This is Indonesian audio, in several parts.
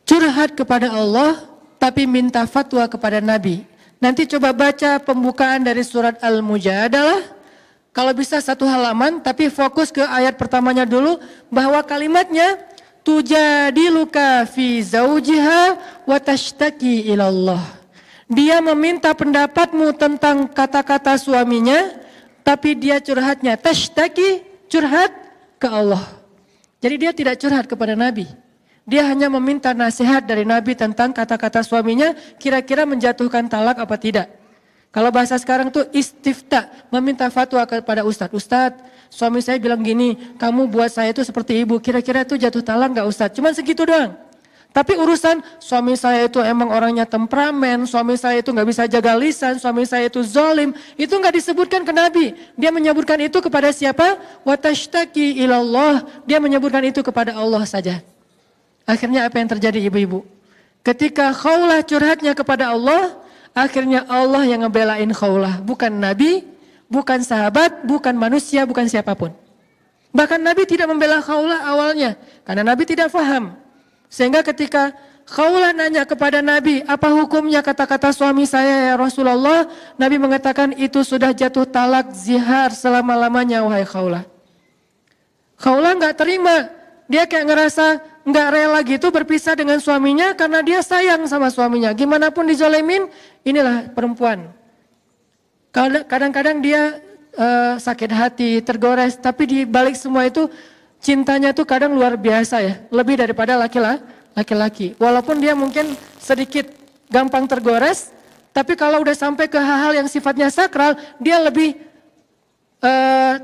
curhat kepada Allah tapi minta fatwa kepada Nabi. Nanti coba baca pembukaan dari surat Al-Mujadalah. Kalau bisa 1 halaman tapi fokus ke ayat pertamanya dulu, bahwa kalimatnya tujadiluka fi zaujiha wa tashtaki ilallah. Dia meminta pendapatmu tentang kata-kata suaminya, tapi dia curhatnya tashtaki, curhat ke Allah. Jadi dia tidak curhat kepada Nabi. Dia hanya meminta nasihat dari Nabi tentang kata-kata suaminya, kira-kira menjatuhkan talak apa tidak. Kalau bahasa sekarang tuh istifta, meminta fatwa kepada ustadz. Ustadz, suami saya bilang gini, kamu buat saya itu seperti ibu, kira-kira itu jatuh talak gak ustadz? Cuman segitu doang. Tapi urusan suami saya itu emang orangnya temperamen, suami saya itu gak bisa jaga lisan, suami saya itu zalim, itu gak disebutkan ke Nabi. Dia menyebutkan itu kepada siapa? Watashtaki ilallah, dia menyebutkan itu kepada Allah saja. Akhirnya apa yang terjadi ibu-ibu? Ketika Khawlah curhatnya kepada Allah, akhirnya Allah yang ngebelain Khawlah. Bukan Nabi, bukan sahabat, bukan manusia, bukan siapapun. Bahkan Nabi tidak membela Khawlah awalnya, karena Nabi tidak faham. Sehingga ketika Khawlah nanya kepada Nabi, apa hukumnya kata-kata suami saya ya Rasulullah? Nabi mengatakan itu sudah jatuh talak zihar selama-lamanya wahai Khawlah. Khawlah gak terima, dia kayak ngerasa gak rela gitu berpisah dengan suaminya karena dia sayang sama suaminya. Gimana pun dizalimin, inilah perempuan. Kadang-kadang dia sakit hati, tergores, tapi di balik semua itu cintanya tuh kadang luar biasa ya, lebih daripada laki-laki. Walaupun dia mungkin sedikit gampang tergores, tapi kalau udah sampai ke hal-hal yang sifatnya sakral, dia lebih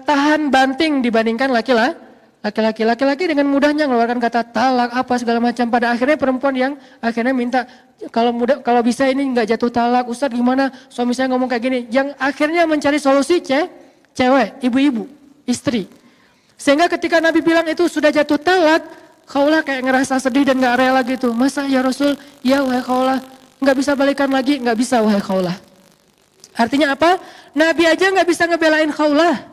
tahan banting dibandingkan laki-laki. Laki-laki dengan mudahnya mengeluarkan kata talak apa segala macam. Pada akhirnya perempuan yang akhirnya minta kalau bisa ini nggak jatuh talak, Ustadz gimana? Suami saya ngomong kayak gini. Yang akhirnya mencari solusi cewek, ibu-ibu, istri. Sehingga ketika Nabi bilang itu sudah jatuh talak, Khawlah kayak ngerasa sedih dan gak rela gitu. Masa ya Rasul, ya wahai Khawlah, gak bisa balikan lagi? Gak bisa wahai Khawlah. Artinya apa? Nabi aja gak bisa ngebelain Khawlah.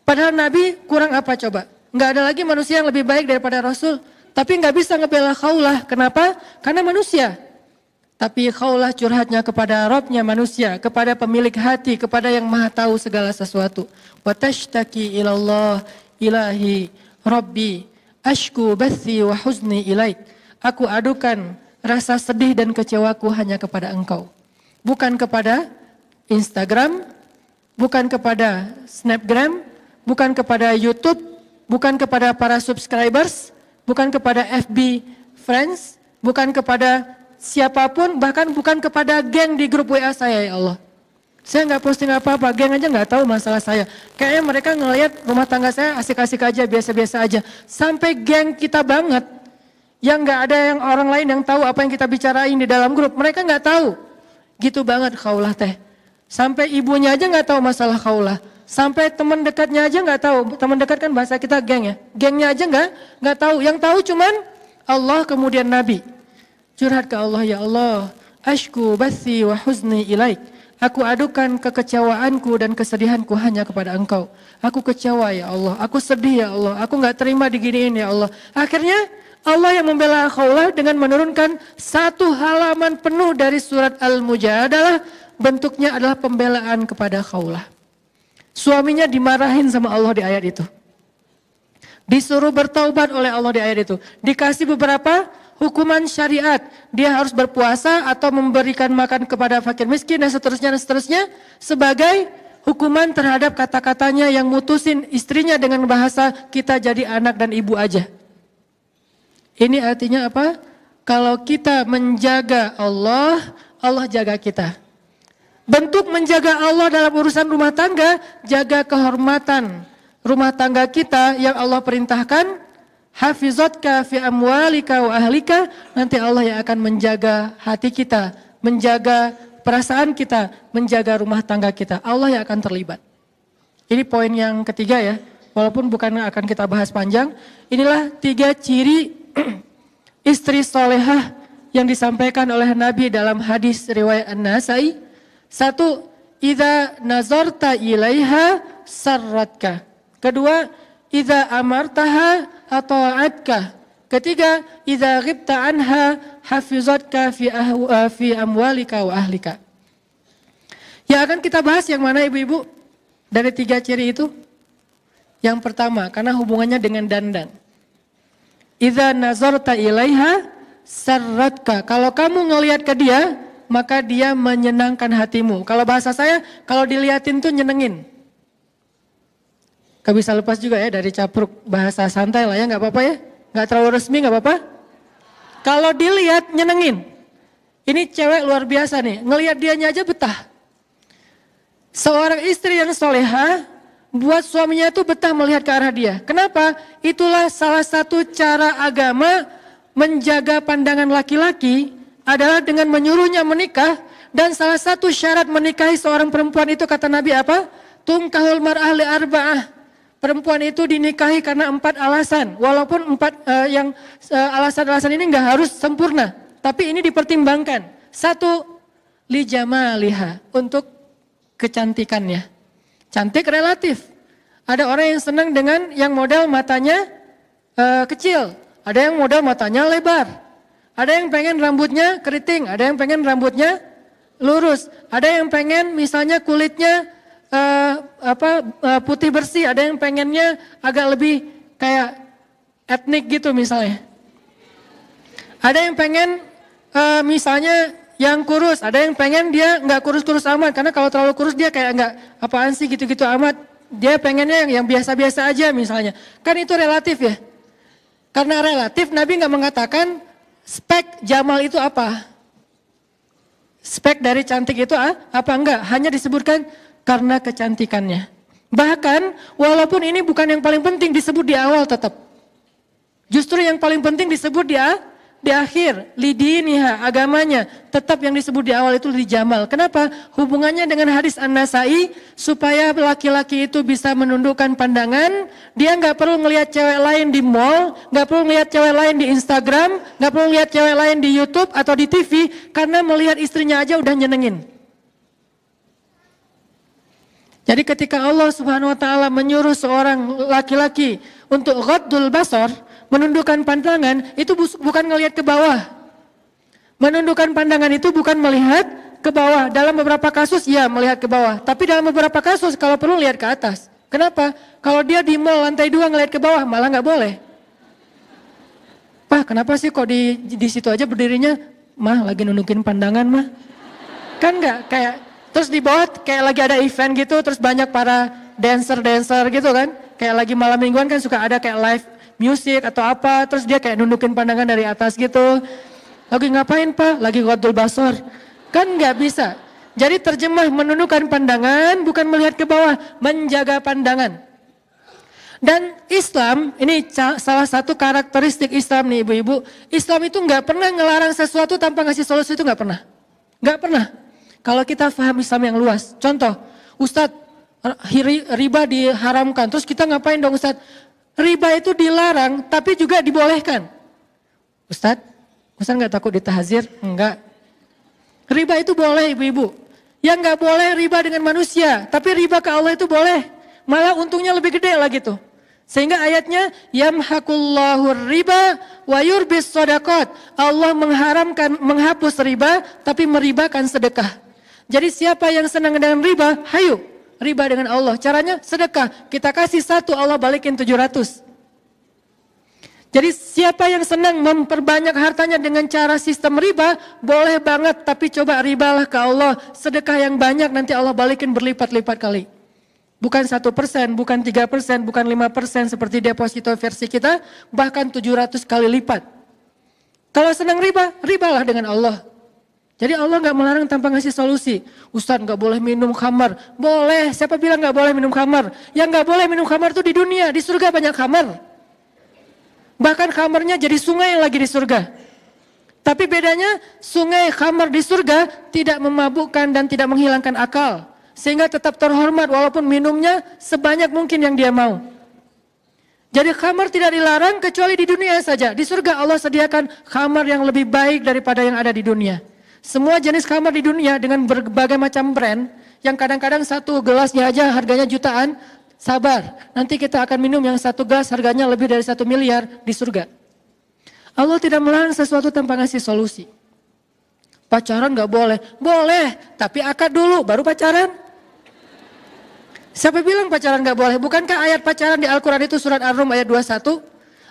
Padahal Nabi kurang apa coba? Gak ada lagi manusia yang lebih baik daripada Rasul. Tapi gak bisa ngebela Khawlah. Kenapa? Karena manusia. Tapi Khawlah curhatnya kepada Rabbnya manusia, kepada pemilik hati, kepada yang maha tahu segala sesuatu. Wa tashtaki ilallah. Ilahi, Rabbi, ashku bathi wa huzni ilaik. Aku adukan rasa sedih dan kecewaku hanya kepada engkau. Bukan kepada Instagram, bukan kepada Snapgram, bukan kepada YouTube, bukan kepada para subscribers, bukan kepada FB friends, bukan kepada siapapun, bahkan bukan kepada geng di grup WA saya ya Allah. Saya nggak posting apa-apa, geng aja nggak tahu masalah saya. Kayaknya mereka ngelihat rumah tangga saya asik-asik aja, biasa-biasa aja. Sampai geng kita banget, yang nggak ada yang orang lain yang tahu apa yang kita bicarain di dalam grup. Mereka nggak tahu, gitu banget Khawlah teh. Sampai ibunya aja nggak tahu masalah Khawlah. Sampai teman dekatnya aja nggak tahu. Teman dekat kan bahasa kita geng ya. Gengnya aja nggak tahu. Yang tahu cuman Allah kemudian Nabi. Curhat ke Allah, ya Allah, ashku bathi wa huzni ilaik. Aku adukan kekecewaanku dan kesedihanku hanya kepada engkau. Aku kecewa ya Allah, aku sedih ya Allah, aku gak terima diginiin ya Allah. Akhirnya Allah yang membela Khawlah dengan menurunkan 1 halaman penuh dari surat Al-Mujadalah. Bentuknya adalah pembelaan kepada Khawlah. Suaminya dimarahin sama Allah di ayat itu. Disuruh bertaubat oleh Allah di ayat itu. Dikasih beberapa hukuman syariat, dia harus berpuasa atau memberikan makan kepada fakir miskin dan seterusnya sebagai hukuman terhadap kata-katanya yang mutusin istrinya dengan bahasa kita jadi anak dan ibu aja. Ini artinya apa? Kalau kita menjaga Allah, Allah jaga kita. Bentuk menjaga Allah dalam urusan rumah tangga, jaga kehormatan rumah tangga kita yang Allah perintahkan. Hafizatka fi amwalika wa ahlika, nanti Allah yang akan menjaga hati kita, menjaga perasaan kita, menjaga rumah tangga kita. Allah yang akan terlibat. Ini poin yang ketiga ya, walaupun bukan akan kita bahas panjang. Inilah 3 ciri istri solehah yang disampaikan oleh Nabi dalam hadis riwayat An-Nasai. 1, idza nazarta ilaiha sarratka. Kedua, idza amartaha ata'atka. Ketiga, idza ghibta anha hafizatka fi amwalika wa ahlika. Ya akan kita bahas yang mana ibu-ibu dari 3 ciri itu? Yang pertama, karena hubungannya dengan dandan. Idza nazarta ilaiha sarratka. Kalau kamu ngelihat ke dia, maka dia menyenangkan hatimu. Kalau bahasa saya, kalau diliatin tuh nyenengin. Gak bisa lepas juga ya dari capruk bahasa santai lah ya, gak apa-apa ya. Gak terlalu resmi gak apa-apa. Kalau dilihat nyenengin. Ini cewek luar biasa nih, ngelihat dianya aja betah. Seorang istri yang soleha, buat suaminya itu betah melihat ke arah dia. Kenapa? Itulah salah satu cara agama menjaga pandangan laki-laki adalah dengan menyuruhnya menikah. Dan salah satu syarat menikahi seorang perempuan itu kata Nabi apa? Tunkahul mar'ah li arba'ah. Perempuan itu dinikahi karena 4 alasan. Walaupun 4 alasan-alasan ini enggak harus sempurna. Tapi ini dipertimbangkan. 1, li jamaliha, untuk kecantikannya. Cantik relatif. Ada orang yang senang dengan yang model matanya kecil. Ada yang model matanya lebar. Ada yang pengen rambutnya keriting. Ada yang pengen rambutnya lurus. Ada yang pengen misalnya kulitnya putih bersih. Ada yang pengennya agak lebih kayak etnik gitu misalnya. Ada yang pengen misalnya yang kurus. Ada yang pengen dia nggak kurus-kurus amat. Karena kalau terlalu kurus dia kayak nggak apaan sih gitu-gitu amat. Dia pengennya yang biasa-biasa aja misalnya. Kan itu relatif ya. Karena relatif Nabi nggak mengatakan spek Jamal itu apa. Spek dari cantik itu apa enggak. Hanya disebutkan karena kecantikannya. Bahkan walaupun ini bukan yang paling penting disebut di awal tetap. Justru yang paling penting disebut di akhir. Lidiniha, agamanya. Tetap yang disebut di awal itu lijamal. Kenapa? Hubungannya dengan hadis An-Nasai. Supaya laki-laki itu bisa menundukkan pandangan. Dia gak perlu ngelihat cewek lain di mall. Gak perlu ngelihat cewek lain di Instagram. Gak perlu ngelihat cewek lain di YouTube atau di TV. Karena melihat istrinya aja udah nyenengin. Jadi ketika Allah Subhanahu wa taala menyuruh seorang laki-laki untuk ghaddul basar, menundukkan pandangan, itu bukan ngelihat ke bawah. Menundukkan pandangan itu bukan melihat ke bawah. Dalam beberapa kasus ya melihat ke bawah, tapi dalam beberapa kasus kalau perlu lihat ke atas. Kenapa? Kalau dia di mall lantai 2 ngelihat ke bawah malah nggak boleh. Pak, kenapa sih kok di situ aja berdirinya? Mah lagi nundukin pandangan mah. Kan nggak kayak terus di bawah kayak lagi ada event gitu, terus banyak para dancer gitu kan. Kayak lagi malam mingguan kan suka ada kayak live music atau apa, terus dia kayak nundukin pandangan dari atas gitu. Lagi ngapain Pak? Lagi ghaddul basar. Kan nggak bisa. Jadi terjemah menundukkan pandangan bukan melihat ke bawah, menjaga pandangan. Dan Islam, ini salah satu karakteristik Islam nih ibu-ibu. Islam itu nggak pernah ngelarang sesuatu tanpa ngasih solusi, itu nggak pernah. Nggak pernah. Kalau kita paham Islam yang luas. Contoh, Ustadz, riba diharamkan. Terus kita ngapain dong Ustadz? Riba itu dilarang tapi juga dibolehkan. Ustadz nggak takut ditahzir? Enggak. Riba itu boleh ibu-ibu. Yang nggak boleh riba dengan manusia. Tapi riba ke Allah itu boleh. Malah untungnya lebih gede lah gitu. Sehingga ayatnya yamhaqullahu riba wa yurbis shadaqat. Allah menghapus riba tapi meribakan sedekah. Jadi siapa yang senang dengan riba, hayu riba dengan Allah. Caranya sedekah. Kita kasih 1, Allah balikin 700. Jadi siapa yang senang memperbanyak hartanya dengan cara sistem riba, boleh banget. Tapi coba ribalah ke Allah. Sedekah yang banyak nanti Allah balikin berlipat-lipat kali. Bukan 1%, bukan 3%, bukan 5% seperti deposito versi kita. Bahkan 700 kali lipat. Kalau senang riba, ribalah dengan Allah. Jadi Allah gak melarang tanpa ngasih solusi. Ustadz gak boleh minum khamar. Boleh, siapa bilang gak boleh minum khamar? Yang gak boleh minum khamar itu di dunia. Di surga banyak khamar. Bahkan khamarnya jadi sungai yang lagi di surga. Tapi bedanya sungai khamar di surga tidak memabukkan dan tidak menghilangkan akal. Sehingga tetap terhormat walaupun minumnya sebanyak mungkin yang dia mau. Jadi khamar tidak dilarang kecuali di dunia saja. Di surga Allah sediakan khamar yang lebih baik daripada yang ada di dunia. Semua jenis khamar di dunia dengan berbagai macam brand, yang kadang-kadang 1 gelasnya aja harganya jutaan, sabar. Nanti kita akan minum yang 1 gelas harganya lebih dari 1 miliar di surga. Allah tidak melarang sesuatu tanpa ngasih solusi. Pacaran gak boleh. Boleh, tapi akad dulu baru pacaran. Siapa bilang pacaran gak boleh? Bukankah ayat pacaran di Al-Quran itu surat Ar-Rum ayat 21?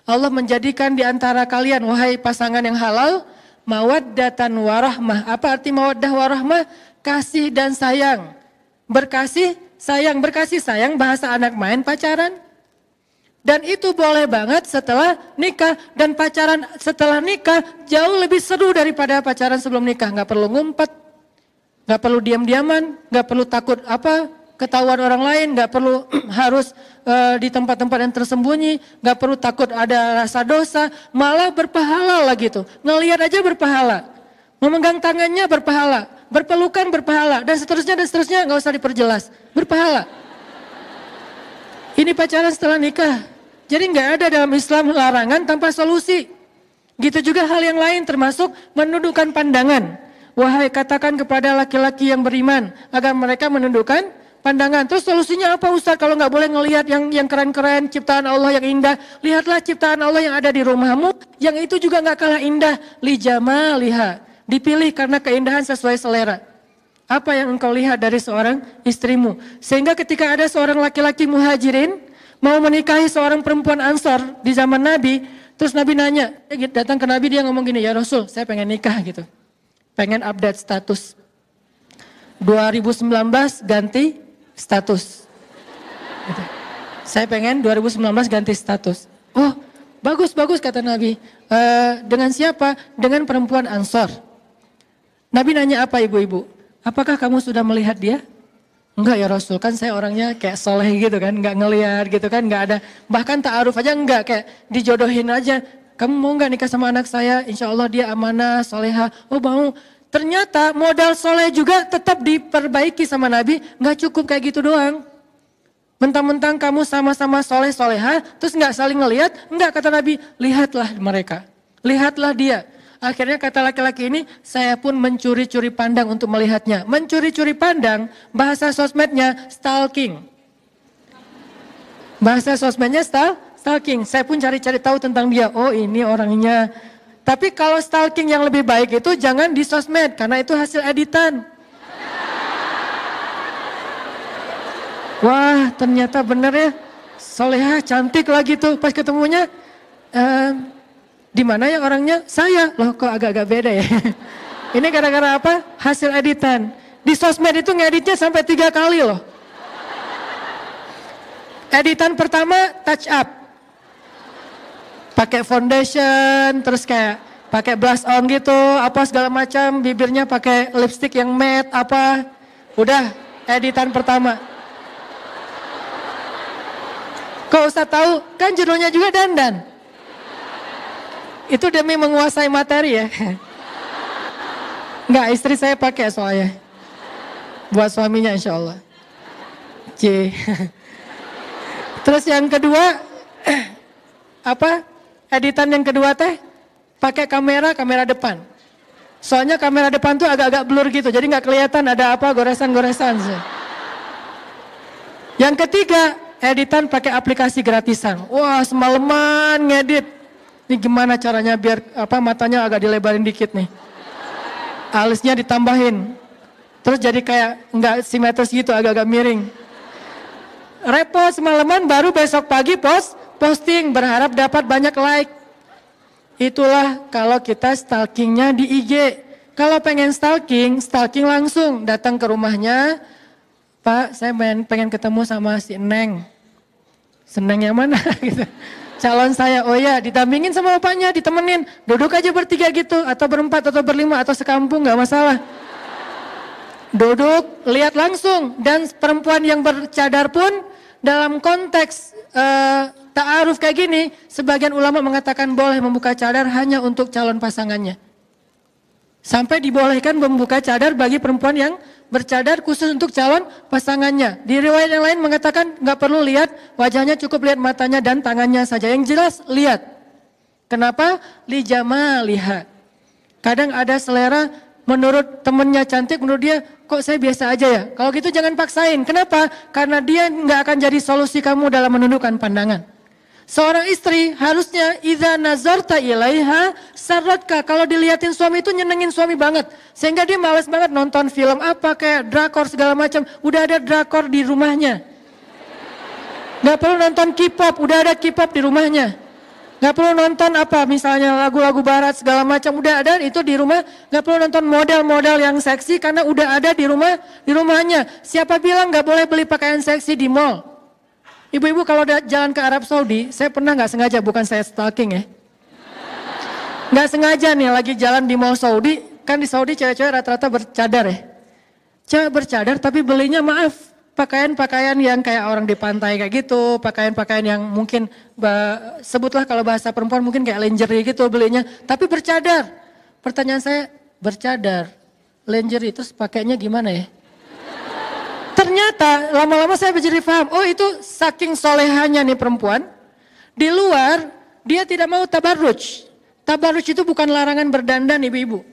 Allah menjadikan di antara kalian, wahai pasangan yang halal, mawaddatan warahmah. Apa arti mawaddah warahmah? Kasih dan sayang. Berkasih, sayang bahasa anak main pacaran. Dan itu boleh banget setelah nikah. Dan pacaran setelah nikah jauh lebih seru daripada pacaran sebelum nikah. Gak perlu ngumpet, gak perlu diam-diaman, gak perlu takut ketahuan orang lain, gak perlu harus di tempat-tempat yang tersembunyi, gak perlu takut ada rasa dosa, malah berpahala lah gitu. Ngelihat aja berpahala, memegang tangannya berpahala, berpelukan berpahala, dan seterusnya gak usah diperjelas, berpahala. Ini pacaran setelah nikah. Jadi nggak ada dalam Islam larangan tanpa solusi. Gitu juga hal yang lain termasuk menundukkan pandangan. Wahai katakan kepada laki-laki yang beriman agar mereka menundukkan pandangan. Terus solusinya apa Ustaz? Kalau nggak boleh ngelihat yang keren-keren, ciptaan Allah yang indah, lihatlah ciptaan Allah yang ada di rumahmu, yang itu juga nggak kalah indah. Li jamaliha, dipilih karena keindahan sesuai selera. Apa yang engkau lihat dari seorang istrimu? Sehingga ketika ada seorang laki-laki muhajirin mau menikahi seorang perempuan Ansor di zaman Nabi, terus Nabi nanya, datang ke Nabi dia ngomong gini, ya Rasul, saya pengen nikah gitu. Pengen update status. 2019 ganti status. Gitu. Saya pengen 2019 ganti status. Oh, bagus kata Nabi. Dengan siapa? Dengan perempuan Ansor. Nabi nanya apa ibu-ibu? Apakah kamu sudah melihat dia? Enggak ya Rasul, kan saya orangnya kayak soleh gitu kan, enggak ngelihat gitu kan, enggak ada. Bahkan ta'aruf aja enggak, kayak dijodohin aja. Kamu mau enggak nikah sama anak saya? Insya Allah dia amanah, soleha. Oh mau. Ternyata modal soleh juga tetap diperbaiki sama Nabi, enggak cukup kayak gitu doang. Mentang-mentang kamu sama-sama soleh soleha, terus enggak saling ngelihat, enggak kata Nabi, lihatlah mereka, lihatlah dia. Akhirnya kata laki-laki ini, saya pun mencuri-curi pandang untuk melihatnya. Mencuri-curi pandang, bahasa sosmednya stalking. Bahasa sosmednya stalking. Saya pun cari-cari tahu tentang dia. Oh ini orangnya. Tapi kalau stalking yang lebih baik itu jangan di sosmed, karena itu hasil editan. Wah ternyata bener ya, soleha cantik lagi tuh pas ketemunya. Di mana ya orangnya? Saya. Loh kok agak-agak beda ya. Ini gara-gara apa? Hasil editan. Di sosmed itu ngeditnya sampai 3 kali loh. Editan pertama touch up. Pakai foundation, terus kayak pakai blush on gitu, apa segala macam, bibirnya pakai lipstick yang matte apa. Udah, editan pertama. Kok Ustaz tahu? Kan judulnya juga dandan. Itu demi menguasai materi ya. Enggak, istri saya pakai soalnya. Buat suaminya insya Allah. C. Terus yang kedua, apa? Editan yang kedua teh, pakai kamera depan. Soalnya kamera depan tuh agak-agak blur gitu, jadi nggak kelihatan ada apa goresan-goresan. Yang ketiga, editan pakai aplikasi gratisan. Wah, semalaman ngedit. Ini gimana caranya biar matanya agak dilebarin dikit nih. Alisnya ditambahin. Terus jadi kayak enggak simetris gitu, agak-agak miring. Repot semalaman baru besok pagi posting berharap dapat banyak like. Itulah kalau kita stalkingnya di IG. Kalau pengen stalking langsung datang ke rumahnya. Pak, saya pengen ketemu sama si Neng. Seneng yang mana gitu. Calon saya, oh ya ditampingin sama bapaknya, ditemenin. Duduk aja bertiga gitu, atau berempat, atau berlima, atau sekampung gak masalah. Duduk, lihat langsung. Dan perempuan yang bercadar pun dalam konteks ta'aruf kayak gini, sebagian ulama mengatakan boleh membuka cadar hanya untuk calon pasangannya. Sampai dibolehkan membuka cadar bagi perempuan yang bercadar khusus untuk calon pasangannya. Di riwayat yang lain mengatakan nggak perlu lihat wajahnya, cukup lihat matanya dan tangannya saja. Yang jelas lihat. Kenapa? Li jamaliha. Kadang ada selera menurut temennya cantik, menurut dia kok saya biasa aja ya. Kalau gitu jangan paksain. Kenapa? Karena dia nggak akan jadi solusi kamu dalam menundukkan pandangan. Seorang istri harusnya idza nazarta ilaiha sarratka. Kalau dilihatin suami itu nyenengin suami banget. Sehingga dia malas banget nonton film apa kayak drakor segala macam. Udah ada drakor di rumahnya. Gak perlu nonton K-pop, udah ada K-pop di rumahnya. Gak perlu nonton apa misalnya lagu-lagu barat segala macam, udah ada itu di rumah. Gak perlu nonton model-model yang seksi karena udah ada di rumahnya. Siapa bilang gak boleh beli pakaian seksi di mall? Ibu-ibu kalau jalan ke Arab Saudi, saya pernah gak sengaja, bukan saya stalking ya. Gak sengaja nih lagi jalan di mall Saudi, kan di Saudi cewek-cewek rata-rata bercadar ya. Cewek bercadar tapi belinya maaf, pakaian-pakaian yang kayak orang di pantai kayak gitu, pakaian-pakaian yang mungkin sebutlah kalau bahasa perempuan mungkin kayak lingerie gitu belinya, tapi bercadar. Pertanyaan saya, bercadar, lingerie terus pakainya gimana ya? Ternyata lama-lama saya menjadi paham, oh itu saking solehannya nih perempuan, di luar dia tidak mau tabarruj. Tabarruj itu bukan larangan berdandan ibu-ibu.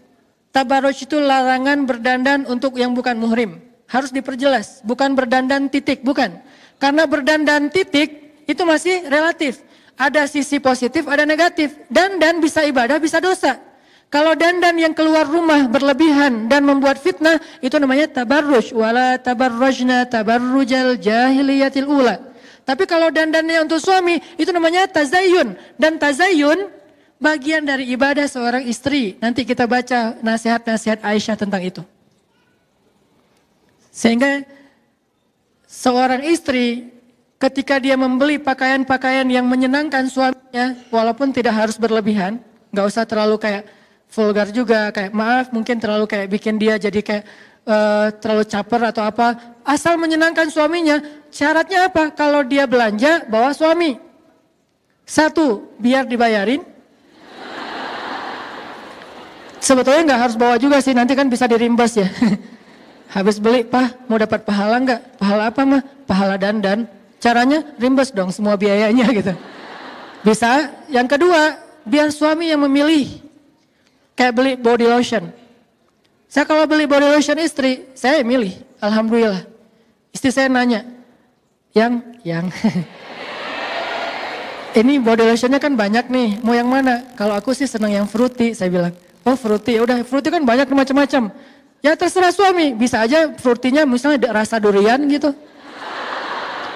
Tabarruj itu larangan berdandan untuk yang bukan muhrim. Harus diperjelas, bukan berdandan titik, bukan. Karena berdandan titik itu masih relatif. Ada sisi positif, ada negatif. Dandan bisa ibadah, bisa dosa. Kalau dandan yang keluar rumah berlebihan dan membuat fitnah, itu namanya tabarruj. Wala tabarrujna tabarrujal jahiliyatil ula. Tapi kalau dandannya untuk suami, itu namanya tazayyun. Dan tazayyun bagian dari ibadah seorang istri. Nanti kita baca nasihat-nasihat Aisyah tentang itu. Sehingga seorang istri ketika dia membeli pakaian-pakaian yang menyenangkan suaminya, walaupun tidak harus berlebihan, gak usah terlalu kayak vulgar juga, kayak maaf mungkin terlalu kayak bikin dia jadi kayak terlalu caper atau apa. Asal menyenangkan suaminya, syaratnya apa? Kalau dia belanja, bawa suami. Satu, biar dibayarin. Sebetulnya nggak harus bawa juga sih, nanti kan bisa dirimbas ya. Habis beli, Pak mau dapat pahala nggak? Pahala apa mah? Pahala dandan. Caranya rimbas dong semua biayanya gitu. Bisa. Yang kedua, biar suami yang memilih. Kayak beli body lotion. Saya kalau beli body lotion istri, saya milih. Alhamdulillah. Istri saya nanya, yang ini body lotionnya kan banyak nih, mau yang mana? Kalau aku sih senang yang fruity, saya bilang. Oh fruity, udah fruity kan banyak macam-macam. Ya terserah suami, bisa aja fruitynya misalnya rasa durian gitu.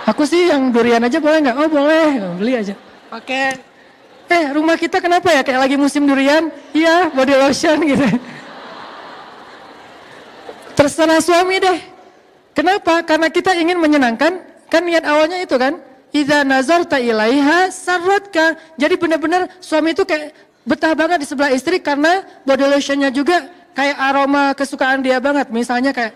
Aku sih yang durian aja boleh nggak? Oh boleh, beli aja. Oke. Rumah kita kenapa ya kayak lagi musim durian? Iya, body lotion gitu. Terserah suami deh. Kenapa? Karena kita ingin menyenangkan, kan niat awalnya itu kan. Idza nazarta ilaiha sarratka. Jadi benar-benar suami itu kayak betah banget di sebelah istri karena body lotionnya juga kayak aroma kesukaan dia banget. Misalnya kayak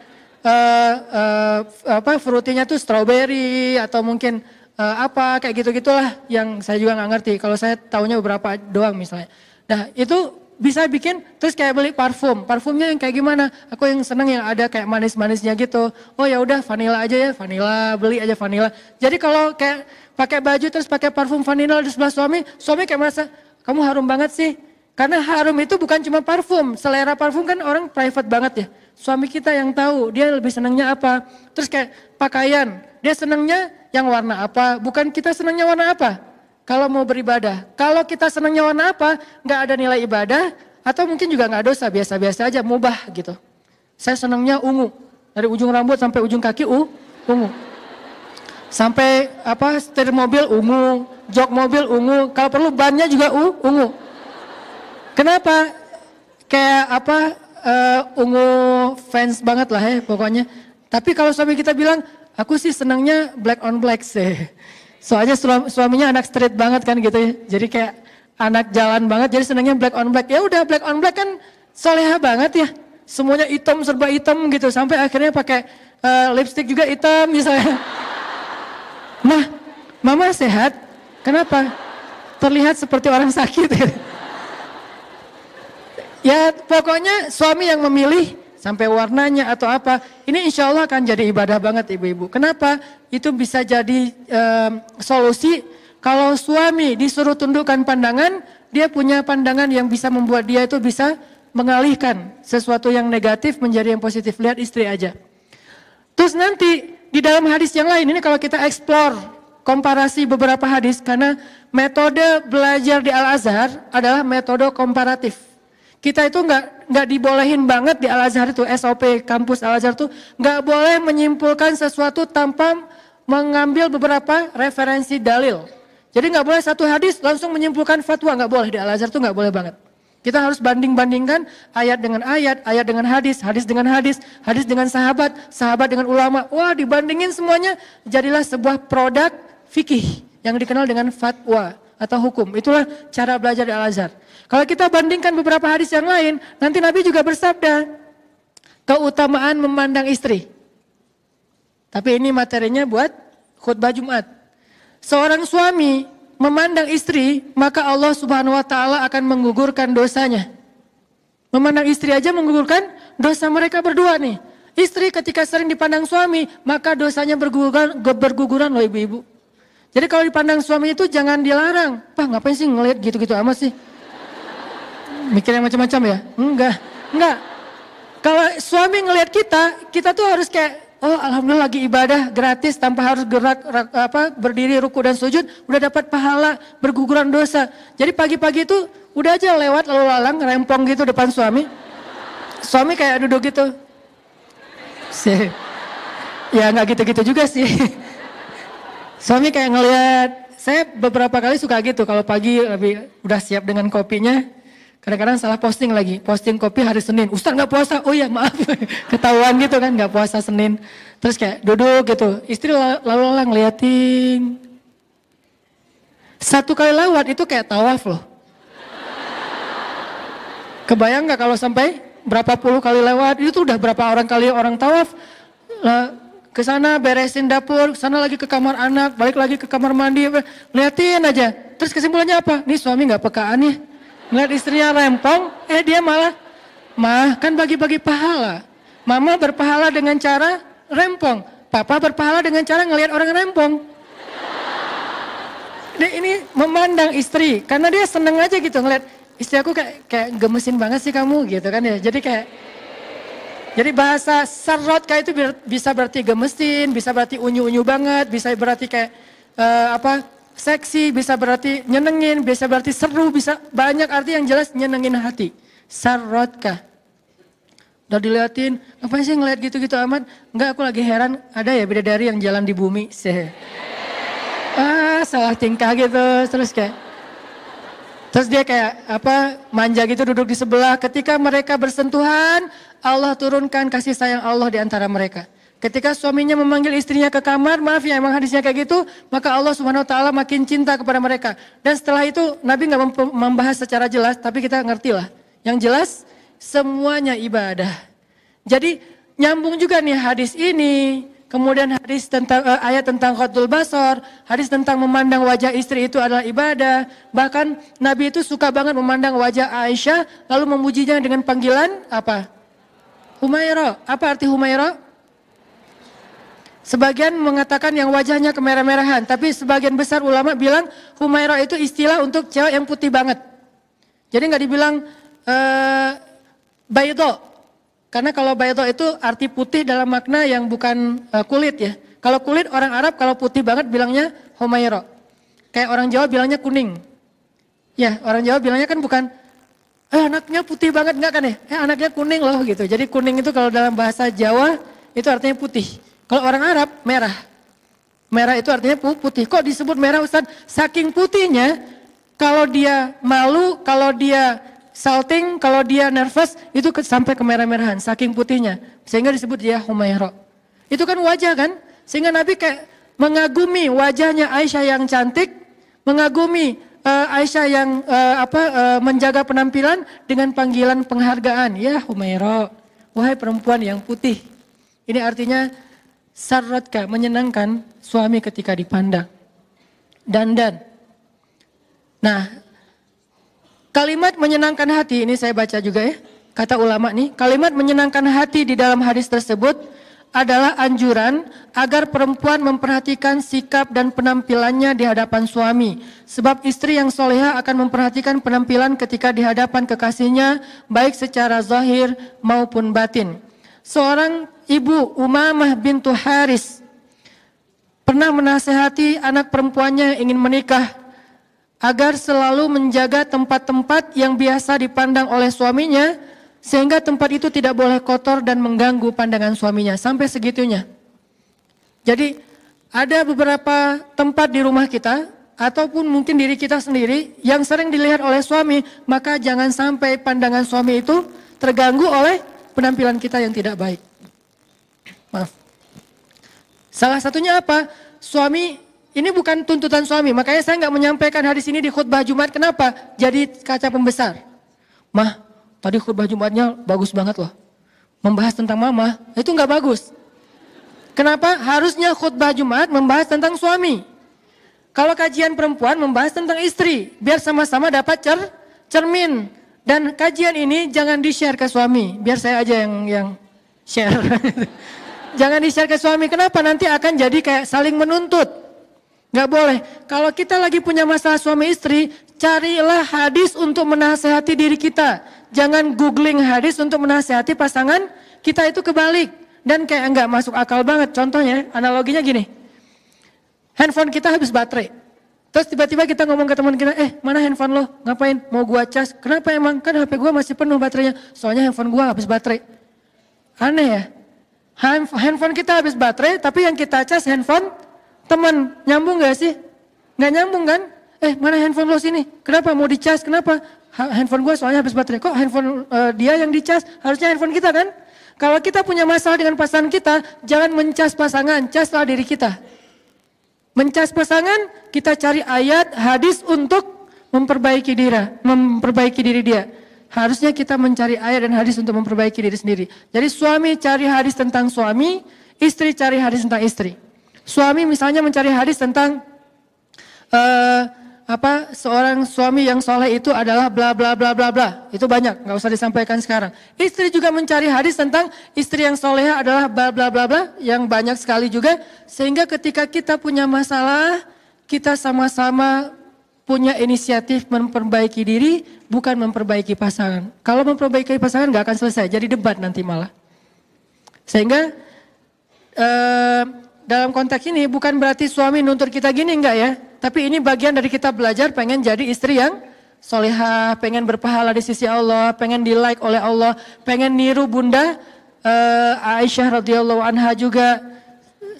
fruitinya tuh strawberry atau mungkin apa kayak gitu-gitulah yang saya juga nggak ngerti. Kalau saya taunya beberapa doang misalnya. Nah itu bisa bikin terus kayak beli parfum. Parfumnya yang kayak gimana? Aku yang seneng yang ada kayak manis-manisnya gitu. Oh ya udah vanilla aja ya, vanilla, beli aja vanilla. Jadi kalau kayak pakai baju terus pakai parfum vanilla di sebelah suami, suami kayak merasa kamu harum banget sih. Karena harum itu bukan cuma parfum. Selera parfum kan orang private banget ya. Suami kita yang tahu dia lebih senangnya apa. Terus kayak pakaian, dia senangnya yang warna apa, bukan kita senangnya warna apa. Kalau mau beribadah, kalau kita senangnya warna apa, nggak ada nilai ibadah, atau mungkin juga nggak dosa, biasa-biasa aja, mubah gitu. Saya senangnya ungu, dari ujung rambut sampai ujung kaki ungu. Sampai setir mobil ungu, jok mobil ungu, kalau perlu bannya juga ungu. Kenapa? Kayak ungu fans banget lah ya pokoknya. Tapi kalau suami kita bilang, aku sih senangnya black on black sih. Soalnya suaminya anak street banget kan gitu ya. Jadi kayak anak jalan banget jadi senangnya black on black. Ya udah black on black kan soleha banget ya. Semuanya hitam serba hitam gitu. Sampai akhirnya pakai lipstick juga hitam misalnya. Nah, mama sehat. Kenapa? Terlihat seperti orang sakit gitu. Ya pokoknya suami yang memilih sampai warnanya atau apa, ini insya Allah akan jadi ibadah banget ibu-ibu. Kenapa? Itu bisa jadi solusi kalau suami disuruh tundukkan pandangan, dia punya pandangan yang bisa membuat dia itu bisa mengalihkan sesuatu yang negatif menjadi yang positif. Lihat istri aja. Terus nanti di dalam hadis yang lain, ini kalau kita explore komparasi beberapa hadis karena metode belajar di Al-Azhar adalah metode komparatif. Kita itu nggak dibolehin banget di Al-Azhar itu, SOP kampus Al-Azhar itu nggak boleh menyimpulkan sesuatu tanpa mengambil beberapa referensi dalil. Jadi nggak boleh satu hadis langsung menyimpulkan fatwa, nggak boleh di Al-Azhar itu, nggak boleh banget. Kita harus banding-bandingkan ayat dengan ayat, ayat dengan hadis, hadis dengan hadis, hadis dengan sahabat, sahabat dengan ulama. Wah, dibandingin semuanya, jadilah sebuah produk fikih yang dikenal dengan fatwa atau hukum. Itulah cara belajar di Al-Azhar. Kalau kita bandingkan beberapa hadis yang lain, nanti Nabi juga bersabda, keutamaan memandang istri. Tapi ini materinya buat khutbah Jumat. Seorang suami memandang istri, maka Allah Subhanahu wa taala akan menggugurkan dosanya. Memandang istri aja menggugurkan dosa mereka berdua nih. Istri ketika sering dipandang suami, maka dosanya berguguran loh ibu-ibu. Jadi kalau dipandang suami itu jangan dilarang. Pak, ngapain sih ngeliat gitu-gitu amat sih? Mikir yang macam-macam ya? Enggak. Kalau suami ngelihat kita tuh harus kayak, oh alhamdulillah lagi ibadah gratis tanpa harus berdiri ruku dan sujud, udah dapat pahala, berguguran dosa. Jadi pagi-pagi itu udah aja lewat lalu lalang rempong gitu depan suami. Suami kayak duduk gitu. Ya nggak gitu-gitu juga sih. Suami kayak ngelihat, saya beberapa kali suka gitu kalau pagi lebih udah siap dengan kopinya. Kadang-kadang salah posting lagi, posting kopi hari Senin. Ustaz nggak puasa, oh ya maaf, ketahuan gitu kan nggak puasa Senin. Terus kayak duduk gitu, istri lalu ngeliatin. Satu kali lewat itu kayak tawaf loh. Kebayang nggak kalau sampai berapa puluh kali lewat, itu udah berapa orang tawaf. Ke sana beresin dapur, sana lagi ke kamar anak, balik lagi ke kamar mandi, liatin aja. Terus kesimpulannya apa? Nih suami nggak pekaan nih. Ngeliat istrinya rempong, dia malah, kan bagi-bagi pahala. Mama berpahala dengan cara rempong, papa berpahala dengan cara ngelihat orang rempong. Dia ini memandang istri, karena dia seneng aja gitu ngeliat istri aku kayak gemesin banget sih kamu gitu kan ya. Jadi bahasa sarrotka itu bisa berarti gemesin, bisa berarti unyu-unyu banget, bisa berarti kayak seksi, bisa berarti nyenengin, bisa berarti seru, bisa banyak arti yang jelas nyenengin hati. Sarrotka. Udah diliatin, ngapain sih ngeliat gitu-gitu amat? Enggak, aku lagi heran, ada ya bidadari yang jalan di bumi. Salah tingkah gitu, terus dia kayak manja gitu duduk di sebelah. Ketika mereka bersentuhan, Allah turunkan kasih sayang Allah di antara mereka. Ketika suaminya memanggil istrinya ke kamar, maaf ya emang hadisnya kayak gitu, maka Allah Subhanahu wa taala makin cinta kepada mereka. Dan setelah itu Nabi nggak membahas secara jelas, tapi kita ngerti lah. Yang jelas semuanya ibadah. Jadi nyambung juga nih hadis ini, kemudian hadis tentang ayat tentang ghadul basar, hadis tentang memandang wajah istri itu adalah ibadah. Bahkan Nabi itu suka banget memandang wajah Aisyah, lalu memujinya dengan panggilan apa? Humaira. Apa arti Humaira? Sebagian mengatakan yang wajahnya kemerah-merahan, tapi sebagian besar ulama bilang Humaira itu istilah untuk cewek yang putih banget. Jadi nggak dibilang baydo, karena kalau baydo itu arti putih dalam makna yang bukan kulit ya. Kalau kulit orang Arab, kalau putih banget bilangnya Humaira. Kayak orang Jawa bilangnya kuning. Ya orang Jawa bilangnya kan bukan anaknya putih banget, enggak kan ya? Anaknya kuning loh gitu. Jadi kuning itu kalau dalam bahasa Jawa itu artinya putih. Kalau orang Arab, merah. Merah itu artinya putih. Kok disebut merah Ustaz? Saking putihnya, kalau dia malu, kalau dia salting, kalau dia nervous, itu sampai ke merah-merahan. Saking putihnya. Sehingga disebut dia Humaira. Itu kan wajah kan? Sehingga Nabi kayak mengagumi wajahnya Aisyah yang cantik, mengagumi Aisyah yang menjaga penampilan dengan panggilan penghargaan. Ya Humaira, wahai perempuan yang putih. Ini artinya sarrotka, menyenangkan suami ketika dipandang. Dandan. Nah, kalimat menyenangkan hati, ini saya baca juga ya. Kata ulama nih, kalimat menyenangkan hati di dalam hadis tersebut adalah anjuran agar perempuan memperhatikan sikap dan penampilannya di hadapan suami. Sebab istri yang soleha akan memperhatikan penampilan ketika di hadapan kekasihnya, baik secara zahir maupun batin. Seorang ibu Umamah bintu Haris pernah menasehati anak perempuannya yang ingin menikah agar selalu menjaga tempat-tempat yang biasa dipandang oleh suaminya, sehingga tempat itu tidak boleh kotor dan mengganggu pandangan suaminya, sampai segitunya. Jadi ada beberapa tempat di rumah kita ataupun mungkin diri kita sendiri yang sering dilihat oleh suami, maka jangan sampai pandangan suami itu terganggu oleh penampilan kita yang tidak baik. Maaf. Salah satunya apa? Suami, ini bukan tuntutan suami, makanya saya nggak menyampaikan hadis ini di khutbah Jumat. Kenapa? Jadi kaca pembesar. Mah, tadi khutbah Jumatnya bagus banget loh. Membahas tentang mama, itu nggak bagus. Kenapa? Harusnya khutbah Jumat membahas tentang suami. Kalau kajian perempuan membahas tentang istri, biar sama-sama dapat cermin. Dan kajian ini jangan di-share ke suami, biar saya aja yang share. Jangan di-share ke suami, kenapa? Nanti akan jadi kayak saling menuntut. Gak boleh. Kalau kita lagi punya masalah suami istri, carilah hadis untuk menasehati diri kita. Jangan googling hadis untuk menasehati pasangan kita, itu kebalik. Dan kayak enggak masuk akal banget. Contohnya, analoginya gini. Handphone kita habis baterai. Terus tiba-tiba kita ngomong ke teman kita, mana handphone lo? Ngapain? Mau gua cas? Kenapa emang? Kan HP gua masih penuh baterainya. Soalnya handphone gua habis baterai. Aneh ya? Handphone kita habis baterai, tapi yang kita cas handphone teman. Nyambung gak sih? Nggak nyambung kan? Mana handphone lo sini? Kenapa? Mau dicas? Kenapa? Handphone gua soalnya habis baterai. Kok handphone dia yang dicas? Harusnya handphone kita kan? Kalau kita punya masalah dengan pasangan kita, jangan mencas pasangan, caslah diri kita. Mencas pasangan, kita cari ayat, hadis untuk memperbaiki diri dia. Harusnya kita mencari ayat dan hadis untuk memperbaiki diri sendiri. Jadi suami cari hadis tentang suami, istri cari hadis tentang istri. Suami misalnya mencari hadis tentang seorang suami yang soleh itu adalah bla bla bla bla bla. Itu banyak, nggak usah disampaikan sekarang. Istri juga mencari hadis tentang istri yang soleh adalah bla bla bla bla, yang banyak sekali juga. Sehingga ketika kita punya masalah, kita sama-sama punya inisiatif memperbaiki diri, bukan memperbaiki pasangan. Kalau memperbaiki pasangan nggak akan selesai, jadi debat nanti malah. Sehingga dalam konteks ini bukan berarti suami nuntut kita gini, enggak ya. Tapi ini bagian dari kita belajar pengen jadi istri yang solehah, pengen berpahala di sisi Allah, pengen di like oleh Allah, pengen niru bunda Aisyah radhiyallahu anha juga.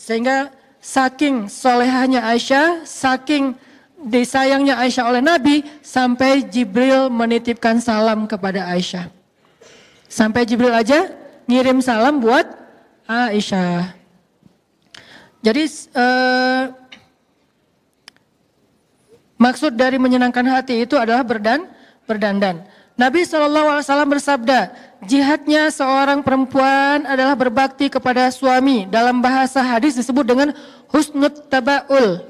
Sehingga saking solehahnya Aisyah, saking disayangnya Aisyah oleh Nabi, sampai Jibril menitipkan salam kepada Aisyah. Sampai Jibril aja ngirim salam buat Aisyah. Jadi maksud dari menyenangkan hati itu adalah berdandan. Nabi SAW bersabda, jihadnya seorang perempuan adalah berbakti kepada suami. Dalam bahasa hadis disebut dengan husnut taba'ul.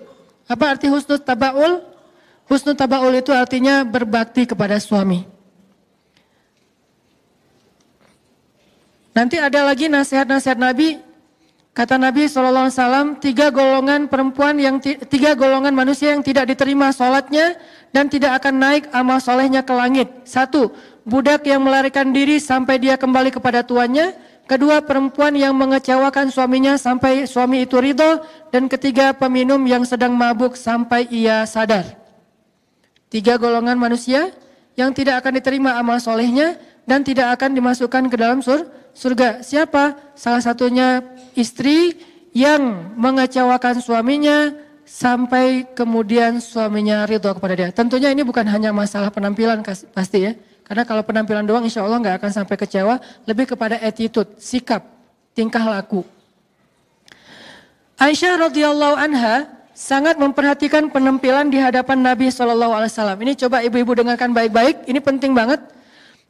Apa arti husnut taba'ul? Husnut taba'ul itu artinya berbakti kepada suami. Nanti ada lagi nasihat-nasihat Nabi. Kata Nabi SAW, tiga golongan manusia yang tidak diterima sholatnya dan tidak akan naik amal solehnya ke langit. Satu, budak yang melarikan diri sampai dia kembali kepada tuannya. Kedua, perempuan yang mengecewakan suaminya sampai suami itu ridho. Dan ketiga, peminum yang sedang mabuk sampai ia sadar. Tiga golongan manusia yang tidak akan diterima amal solehnya dan tidak akan dimasukkan ke dalam surga. Siapa? Salah satunya istri yang mengecewakan suaminya sampai kemudian suaminya ridho kepada dia. Tentunya ini bukan hanya masalah penampilan pasti ya. Karena kalau penampilan doang insya Allah nggak akan sampai kecewa. Lebih kepada attitude, sikap, tingkah laku. Aisyah radhiyallahu anha sangat memperhatikan penampilan di hadapan Nabi SAW. Ini coba ibu-ibu dengarkan baik-baik, ini penting banget.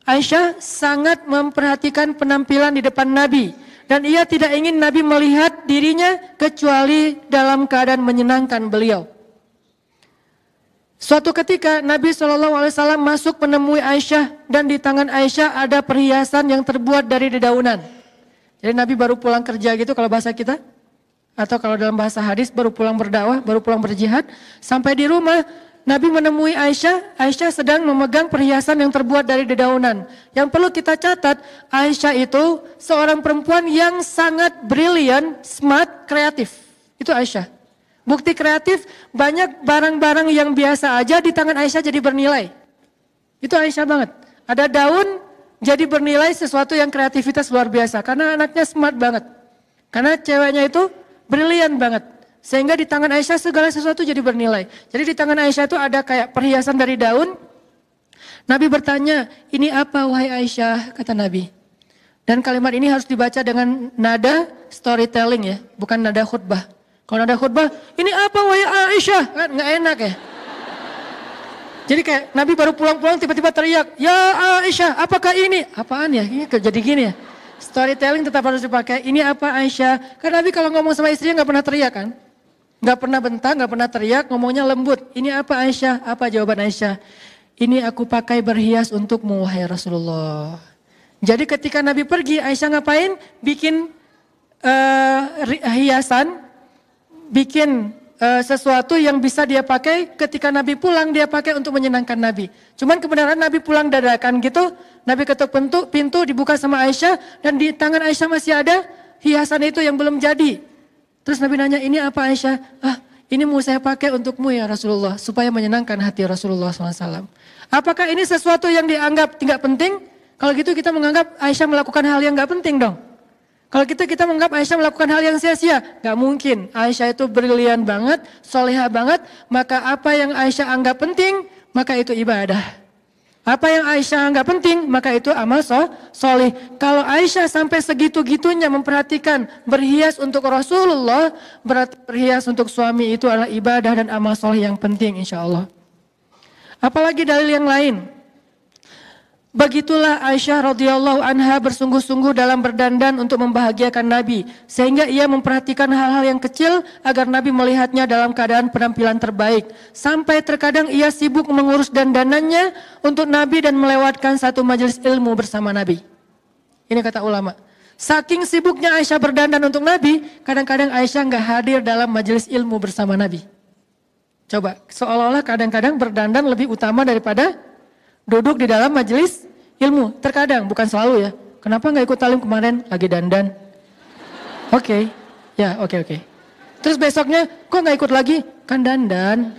Aisyah sangat memperhatikan penampilan di depan Nabi. Dan ia tidak ingin Nabi melihat dirinya kecuali dalam keadaan menyenangkan beliau. Suatu ketika Nabi SAW masuk menemui Aisyah dan di tangan Aisyah ada perhiasan yang terbuat dari dedaunan. Jadi Nabi baru pulang kerja gitu kalau bahasa kita. Atau kalau dalam bahasa hadis baru pulang berdakwah, baru pulang berjihad. Sampai di rumah Nabi menemui Aisyah, Aisyah sedang memegang perhiasan yang terbuat dari dedaunan. Yang perlu kita catat, Aisyah itu seorang perempuan yang sangat brilian, smart, kreatif. Itu Aisyah. Bukti kreatif, banyak barang-barang yang biasa aja di tangan Aisyah jadi bernilai. Itu Aisyah banget. Ada daun jadi bernilai sesuatu yang kreativitas luar biasa. Karena anaknya smart banget. Karena ceweknya itu brilian banget. Sehingga di tangan Aisyah segala sesuatu jadi bernilai. Jadi di tangan Aisyah itu ada kayak perhiasan dari daun. Nabi bertanya, ini apa wahai Aisyah? Kata Nabi. Dan kalimat ini harus dibaca dengan nada storytelling ya. Bukan nada khutbah. Kalau nada khutbah, ini apa wahai Aisyah? Kan nggak enak ya. Jadi kayak Nabi baru pulang-pulang tiba-tiba teriak, ya Aisyah, apakah ini? Apaan ya? Ini jadi gini ya. Storytelling tetap harus dipakai. Ini apa Aisyah? Karena Nabi kalau ngomong sama istrinya nggak pernah teriak kan? Nggak pernah bentak, nggak pernah teriak, ngomongnya lembut. Ini apa Aisyah? Apa jawaban Aisyah? Ini aku pakai berhias untukmu wahai Rasulullah. Jadi ketika Nabi pergi, Aisyah ngapain? Bikin hiasan, bikin sesuatu yang bisa dia pakai ketika Nabi pulang, dia pakai untuk menyenangkan Nabi. Cuman kebenaran Nabi pulang dadakan gitu, Nabi ketuk pintu dibuka sama Aisyah dan di tangan Aisyah masih ada hiasan itu yang belum jadi. Terus Nabi nanya, ini apa Aisyah? Ini mau saya pakai untukmu ya Rasulullah, supaya menyenangkan hati Rasulullah SAW. Apakah ini sesuatu yang dianggap tidak penting? Kalau gitu kita menganggap Aisyah melakukan hal yang gak penting dong. Kalau kita menganggap Aisyah melakukan hal yang sia-sia, gak mungkin. Aisyah itu brilian banget, solehah banget, maka apa yang Aisyah anggap penting, maka itu ibadah. Apa yang Aisyah anggap penting, maka itu amal soleh. Kalau Aisyah sampai segitu-gitunya memperhatikan berhias untuk Rasulullah, berarti berhias untuk suami itu adalah ibadah dan amal soleh yang penting insya Allah. Apalagi dalil yang lain. Begitulah Aisyah radhiyallahu anha bersungguh-sungguh dalam berdandan untuk membahagiakan Nabi. Sehingga ia memperhatikan hal-hal yang kecil agar Nabi melihatnya dalam keadaan penampilan terbaik. Sampai terkadang ia sibuk mengurus dandanannya untuk Nabi dan melewatkan satu majelis ilmu bersama Nabi. Ini kata ulama. Saking sibuknya Aisyah berdandan untuk Nabi, kadang-kadang Aisyah nggak hadir dalam majelis ilmu bersama Nabi. Coba, seolah-olah kadang-kadang berdandan lebih utama daripada duduk di dalam majelis ilmu. Terkadang, bukan selalu ya. Kenapa nggak ikut talim kemarin? Lagi dandan. Oke. Terus besoknya, kok nggak ikut lagi? Kan dandan.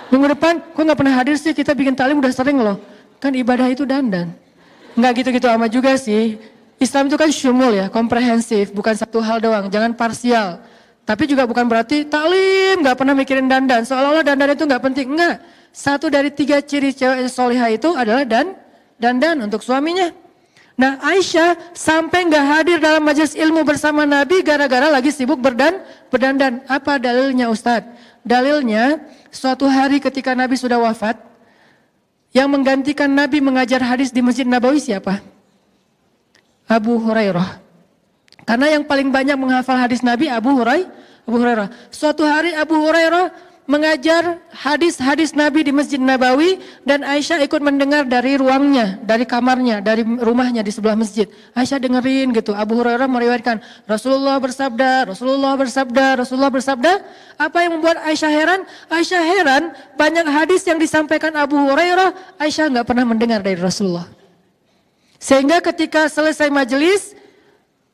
Minggu depan, kok nggak pernah hadir sih? Kita bikin talim udah sering loh. Kan ibadah itu dandan. Nggak gitu-gitu amat juga sih. Islam itu kan syumul ya, komprehensif. Bukan satu hal doang, jangan parsial. Tapi juga bukan berarti talim nggak pernah mikirin dandan. Seolah-olah dandan itu nggak penting. Enggak. Satu dari 3 ciri cewek solihah itu adalah dandan untuk suaminya. Nah Aisyah sampai nggak hadir dalam majelis ilmu bersama Nabi gara-gara lagi sibuk berdandan. Apa dalilnya Ustadz? Dalilnya suatu hari ketika Nabi sudah wafat, yang menggantikan Nabi mengajar hadis di Masjid Nabawi siapa? Abu Hurairah. Karena yang paling banyak menghafal hadis Nabi Abu Hurairah. Suatu hari Abu Hurairah mengajar hadis-hadis Nabi di Masjid Nabawi dan Aisyah ikut mendengar dari ruangnya, dari kamarnya, dari rumahnya di sebelah masjid. Aisyah dengerin gitu. Abu Hurairah meriwayatkan Rasulullah bersabda. Apa yang membuat Aisyah heran? Aisyah heran banyak hadis yang disampaikan Abu Hurairah Aisyah nggak pernah mendengar dari Rasulullah. Sehingga ketika selesai majelis,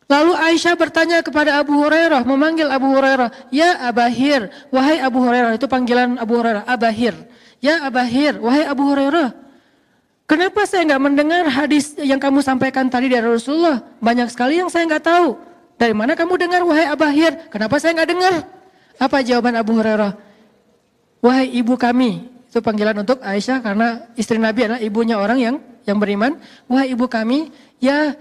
lalu Aisyah bertanya kepada Abu Hurairah, memanggil Abu Hurairah, ya Abahir, wahai Abu Hurairah, itu panggilan Abu Hurairah, Abahir. Ya Abahir, wahai Abu Hurairah, kenapa saya nggak mendengar hadis yang kamu sampaikan tadi dari Rasulullah? Banyak sekali yang saya nggak tahu. Dari mana kamu dengar wahai Abahir? Kenapa saya nggak dengar? Apa jawaban Abu Hurairah? Wahai ibu kami, itu panggilan untuk Aisyah karena istri Nabi adalah ibunya orang yang beriman. Wahai ibu kami, ya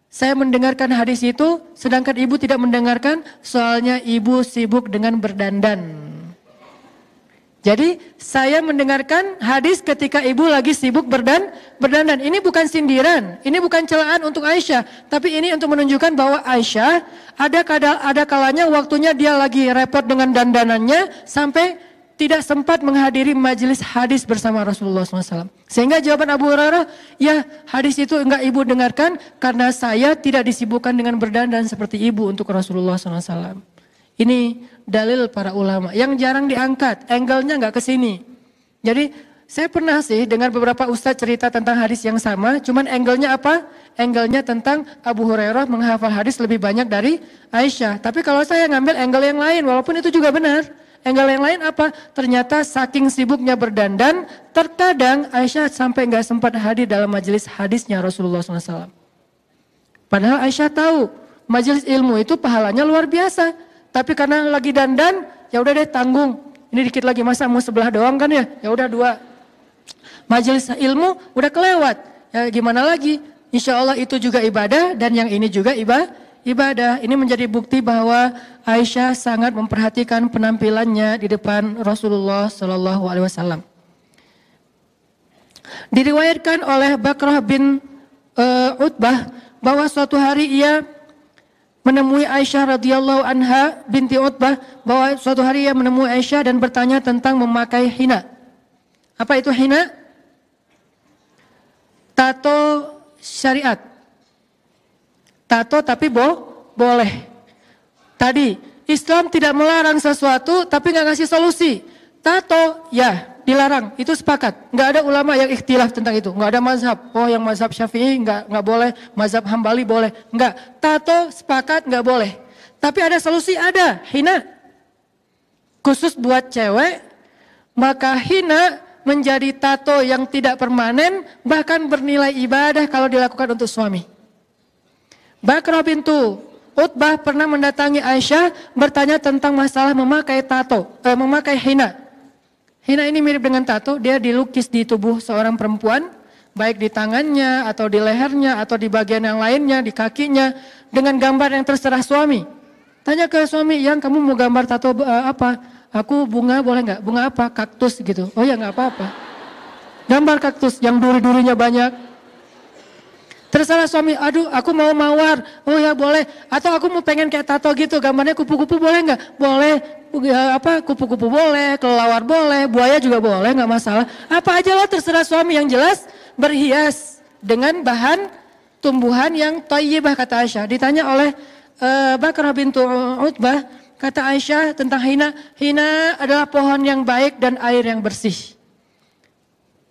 saya mendengarkan hadis itu, sedangkan ibu tidak mendengarkan, soalnya ibu sibuk dengan berdandan. Jadi saya mendengarkan hadis ketika ibu lagi sibuk berdandan. Ini bukan sindiran, ini bukan celaan untuk Aisyah, tapi ini untuk menunjukkan bahwa Aisyah ada kalanya waktunya dia lagi repot dengan dandanannya sampai tidak sempat menghadiri majelis hadis bersama Rasulullah SAW. Sehingga jawaban Abu Hurairah, ya hadis itu enggak ibu dengarkan karena saya tidak disibukkan dengan berdandan seperti ibu untuk Rasulullah SAW. Ini dalil para ulama yang jarang diangkat, angle-nya enggak ke sini. Jadi Saya pernah sih dengar beberapa ustadz cerita tentang hadis yang sama, cuman angle-nya apa? Angle-nya tentang Abu Hurairah menghafal hadis lebih banyak dari Aisyah. Tapi kalau saya ngambil angle yang lain, walaupun itu juga benar. Angle yang lain apa? Ternyata saking sibuknya berdandan, terkadang Aisyah sampai nggak sempat hadir dalam majelis hadisnya Rasulullah SAW. Padahal Aisyah tahu, majelis ilmu itu pahalanya luar biasa. Tapi karena lagi dandan, ya udah deh tanggung. Ini dikit lagi, masa mau sebelah doang kan ya? Ya udah 2. Majelis ilmu udah kelewat, ya gimana lagi? Insya Allah itu juga ibadah dan yang ini juga ibadah. Ini menjadi bukti bahwa Aisyah sangat memperhatikan penampilannya di depan Rasulullah Shallallahu Alaihi Wasallam. Diriwayatkan oleh Bakrah bin Utbah bahwa suatu hari ia menemui Aisyah radhiyallahu anha binti Utbah, bahwa suatu hari ia menemui Aisyah dan bertanya tentang memakai hina. Apa itu hina? Tato syariat. Tato tapi boleh. Tadi Islam tidak melarang sesuatu tapi nggak ngasih solusi. Tato ya dilarang, itu sepakat. Nggak ada ulama yang ikhtilaf tentang itu. Nggak ada mazhab. Oh yang mazhab Syafi'i nggak boleh, mazhab Hambali boleh. Nggak. Tato sepakat nggak boleh. Tapi ada solusi, ada hina. Khusus buat cewek, maka hina menjadi tato yang tidak permanen, bahkan bernilai ibadah kalau dilakukan untuk suami. Bakrah bintu Utbah pernah mendatangi Aisyah bertanya tentang masalah memakai memakai hina. Hina ini mirip dengan tato, dia dilukis di tubuh seorang perempuan, baik di tangannya atau di lehernya atau di bagian yang lainnya, di kakinya, dengan gambar yang terserah suami. Tanya ke suami, yang kamu mau gambar tato apa? Aku bunga boleh nggak? Bunga apa? Kaktus gitu. Oh ya nggak apa-apa. Gambar kaktus yang duri-durinya banyak. Terserah suami, aduh aku mau mawar. Oh ya boleh. Atau aku mau pengen kayak tato gitu, gambarnya kupu-kupu boleh nggak? Boleh. Kupu-kupu boleh, kelelawar boleh, buaya juga boleh, nggak masalah. Apa aja lah terserah suami, yang jelas berhias dengan bahan tumbuhan yang thayyibah kata Aisyah. Ditanya oleh Bakrah bintu Utbah, kata Aisyah tentang hina, hina adalah pohon yang baik dan air yang bersih.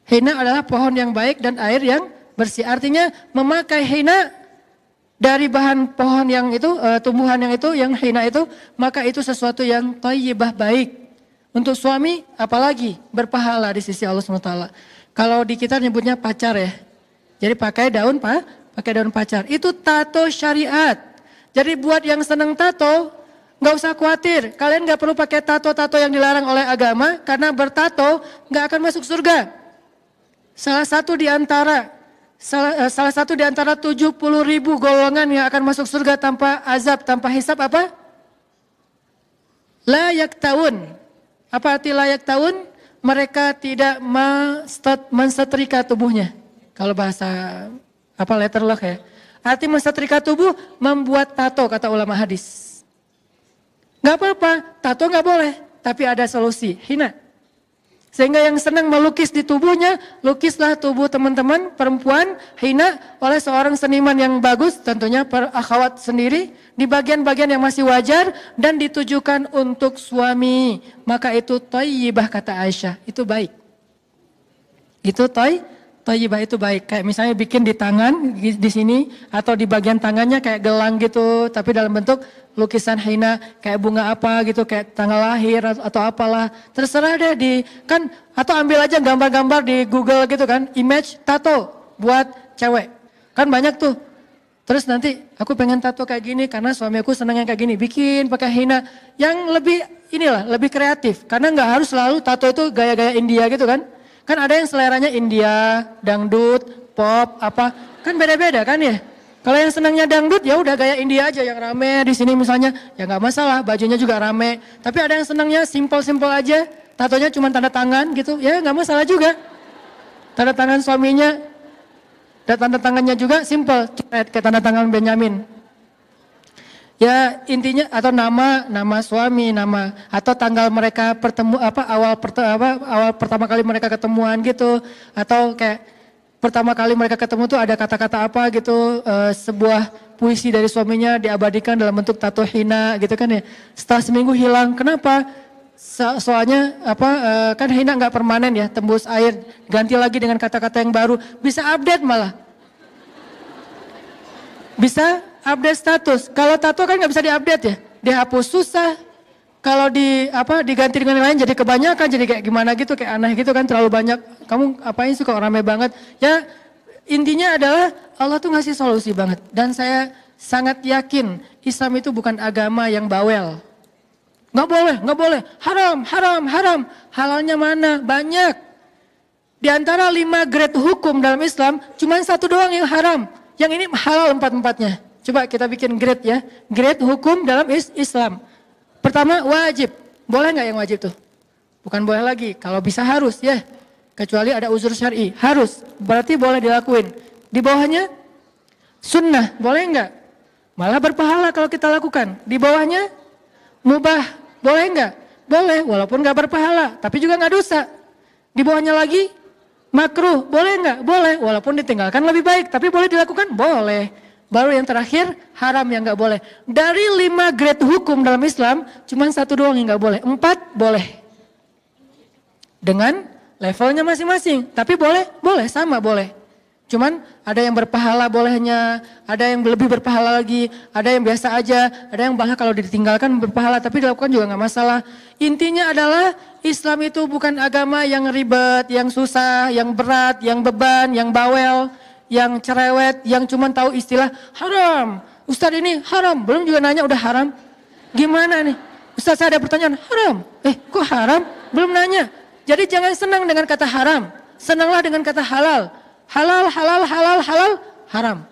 Hina adalah pohon yang baik dan air yang bersih. Artinya memakai hina dari bahan pohon yang itu, tumbuhan yang itu, yang hina itu, maka itu sesuatu yang thayyibah, baik. Untuk suami apalagi berpahala di sisi Allah SWT. Kalau di kita nyebutnya pacar ya. Jadi pakai daun pacar. Itu tato syariat. Jadi buat yang senang tato, nggak usah khawatir, kalian nggak perlu pakai tato-tato yang dilarang oleh agama, karena bertato nggak akan masuk surga. Salah satu di antara 70.000 golongan yang akan masuk surga tanpa azab, tanpa hisab apa? Layak tahun. Apa arti layak tahun? Mereka tidak mensetrika tubuhnya. Kalau bahasa letterlock ya. Arti mensetrika tubuh, membuat tato kata ulama hadis. Gak apa-apa, tato gak boleh, tapi ada solusi, hina. Sehingga yang senang melukis di tubuhnya, lukislah tubuh teman-teman perempuan hina oleh seorang seniman yang bagus, tentunya akhwat sendiri, di bagian-bagian yang masih wajar dan ditujukan untuk suami. Maka itu thayyibah kata Aisyah, itu baik. Itu thayyibah itu baik. Kayak misalnya bikin di tangan di sini atau di bagian tangannya kayak gelang gitu, tapi dalam bentuk lukisan hina, kayak bunga apa gitu, kayak tanggal lahir atau apalah. Terserah deh atau ambil aja gambar-gambar di Google gitu kan, image tato buat cewek. Kan banyak tuh. Terus nanti aku pengen tato kayak gini karena suami aku senang yang kayak gini, bikin pakai hina yang lebih kreatif. Karena nggak harus selalu tato itu gaya-gaya India gitu kan. Kan ada yang seleranya India, dangdut, pop, apa, kan beda-beda kan ya. Kalau yang senangnya dangdut ya udah gaya India aja yang rame di sini misalnya, ya nggak masalah, bajunya juga rame. Tapi ada yang senangnya simpel-simpel aja, tatonya cuma tanda tangan gitu, ya nggak masalah juga. Tanda tangan suaminya, dan tanda tangannya juga simpel, kayak tanda tangan Benyamin. Ya intinya atau nama suami, atau tanggal mereka awal pertama kali mereka ketemuan gitu, atau kayak pertama kali mereka ketemu tuh ada kata-kata apa gitu, sebuah puisi dari suaminya diabadikan dalam bentuk tato hina gitu kan ya. Setelah seminggu hilang, kenapa? Soalnya kan hina nggak permanen ya, tembus air, ganti lagi dengan kata-kata yang baru, bisa update malah. Bisa update status. Kalau tato kan nggak bisa diupdate ya, dihapus susah. Kalau diganti dengan yang lain jadi kebanyakan, jadi kayak gimana gitu, kayak aneh gitu kan, terlalu banyak. Kamu apain sih kok ramai banget? Ya intinya adalah Allah tuh ngasih solusi banget. Dan saya sangat yakin Islam itu bukan agama yang bawel. Nggak boleh, haram. Halalnya mana? Banyak. Di antara 5 grade hukum dalam Islam, cuma 1 doang yang haram. Yang ini halal 4-4-nya. Coba kita bikin grade ya. Grade hukum dalam Islam. Pertama wajib. Boleh nggak yang wajib tuh? Bukan boleh lagi. Kalau bisa harus ya. Kecuali ada uzur syar'i. Harus. Berarti boleh dilakuin. Di bawahnya sunnah. Boleh nggak? Malah berpahala kalau kita lakukan. Di bawahnya mubah. Boleh nggak? Boleh, walaupun nggak berpahala, tapi juga nggak dosa. Di bawahnya lagi makruh, boleh nggak? Boleh, walaupun ditinggalkan lebih baik, tapi boleh dilakukan? Boleh. Baru yang terakhir haram yang nggak boleh. Dari 5 grade hukum dalam Islam, cuma 1 doang yang nggak boleh. 4 boleh. Dengan levelnya masing-masing, tapi boleh sama boleh. Cuman ada yang berpahala bolehnya, ada yang lebih berpahala lagi, ada yang biasa aja, ada yang bahkan kalau ditinggalkan berpahala tapi dilakukan juga nggak masalah. Intinya adalah Islam itu bukan agama yang ribet, yang susah, yang berat, yang beban, yang bawel, yang cerewet, yang cuman tahu istilah haram. Ustadz ini haram, belum juga nanya udah haram. Gimana nih? Ustadz saya ada pertanyaan, haram. Kok haram? Belum nanya. Jadi jangan senang dengan kata haram, senanglah dengan kata halal. Halal, haram.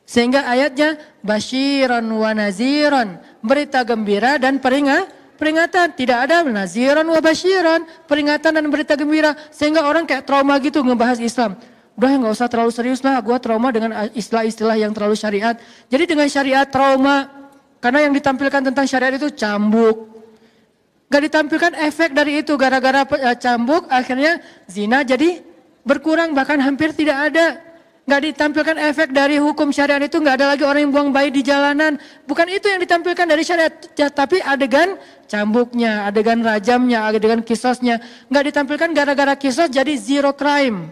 Sehingga ayatnya basyiran wa naziran, berita gembira dan peringatan. Tidak ada naziran wa basyiran, peringatan dan berita gembira. Sehingga orang kayak trauma gitu ngebahas Islam. Udah nggak usah terlalu serius lah, gue trauma dengan istilah-istilah yang terlalu syariat. Jadi dengan syariat trauma, karena yang ditampilkan tentang syariat itu cambuk. Gak ditampilkan efek dari itu, gara-gara cambuk akhirnya zina jadi berkurang bahkan hampir tidak ada. Gak ditampilkan efek dari hukum syariat itu, gak ada lagi orang yang buang bayi di jalanan. Bukan itu yang ditampilkan dari syariat, tapi adegan cambuknya, adegan rajamnya, adegan kisosnya. Gak ditampilkan gara-gara kisos jadi zero crime.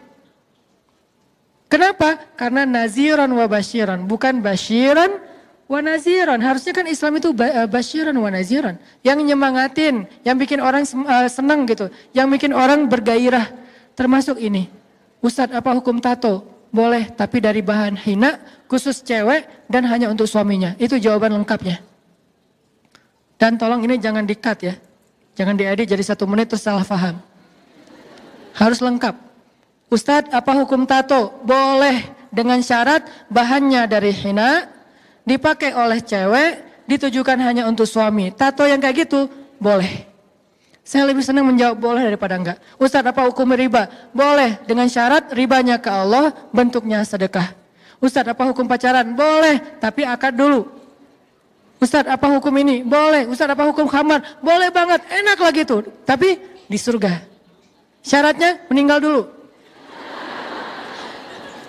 Kenapa? Karena naziran wa basyiran, bukan basyiran wa naziran. Harusnya kan Islam itu basyiran wa naziran. Yang nyemangatin, yang bikin orang senang gitu, yang bikin orang bergairah. Termasuk ini. Ustadz, apa hukum tato? Boleh, tapi dari bahan hina, khusus cewek dan hanya untuk suaminya. Itu jawaban lengkapnya. Dan tolong ini jangan di-cut ya. Jangan diedit jadi 1 menit terus salah paham. Harus lengkap. Ustadz, apa hukum tato? Boleh, dengan syarat bahannya dari hina, dipakai oleh cewek, ditujukan hanya untuk suami. Tato yang kayak gitu, boleh. Saya lebih senang menjawab boleh daripada enggak. Ustadz, apa hukum riba? Boleh, dengan syarat ribanya ke Allah, bentuknya sedekah. Ustadz, apa hukum pacaran? Boleh, tapi akad dulu. Ustadz, apa hukum ini? Boleh. Ustadz, apa hukum khamar? Boleh banget, enak lagi tuh. Tapi di surga. Syaratnya meninggal dulu.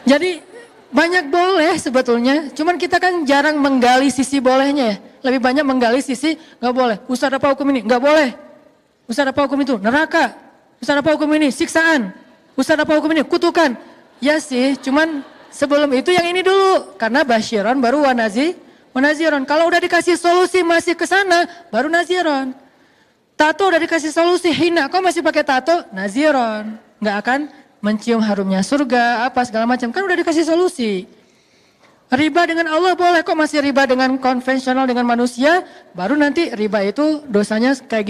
Jadi banyak boleh sebetulnya, cuman kita kan jarang menggali sisi bolehnya ya. Lebih banyak menggali sisi nggak boleh. Ustadz, apa hukum ini? Nggak boleh. Ustadz, apa hukum itu? Neraka. Ustadz, apa hukum ini? Siksaan. Ustadz, apa hukum ini? Kutukan. Ya sih, cuman sebelum itu yang ini dulu. Karena basyiran baru wanaziron. Kalau udah dikasih solusi masih ke sana, baru naziron. Tato udah dikasih solusi, hina. Kok masih pakai tato? Naziron. Nggak akan mencium harumnya surga, apa segala macam. Kan udah dikasih solusi. Riba dengan Allah boleh, kok masih riba dengan konvensional dengan manusia, baru nanti riba itu dosanya kayak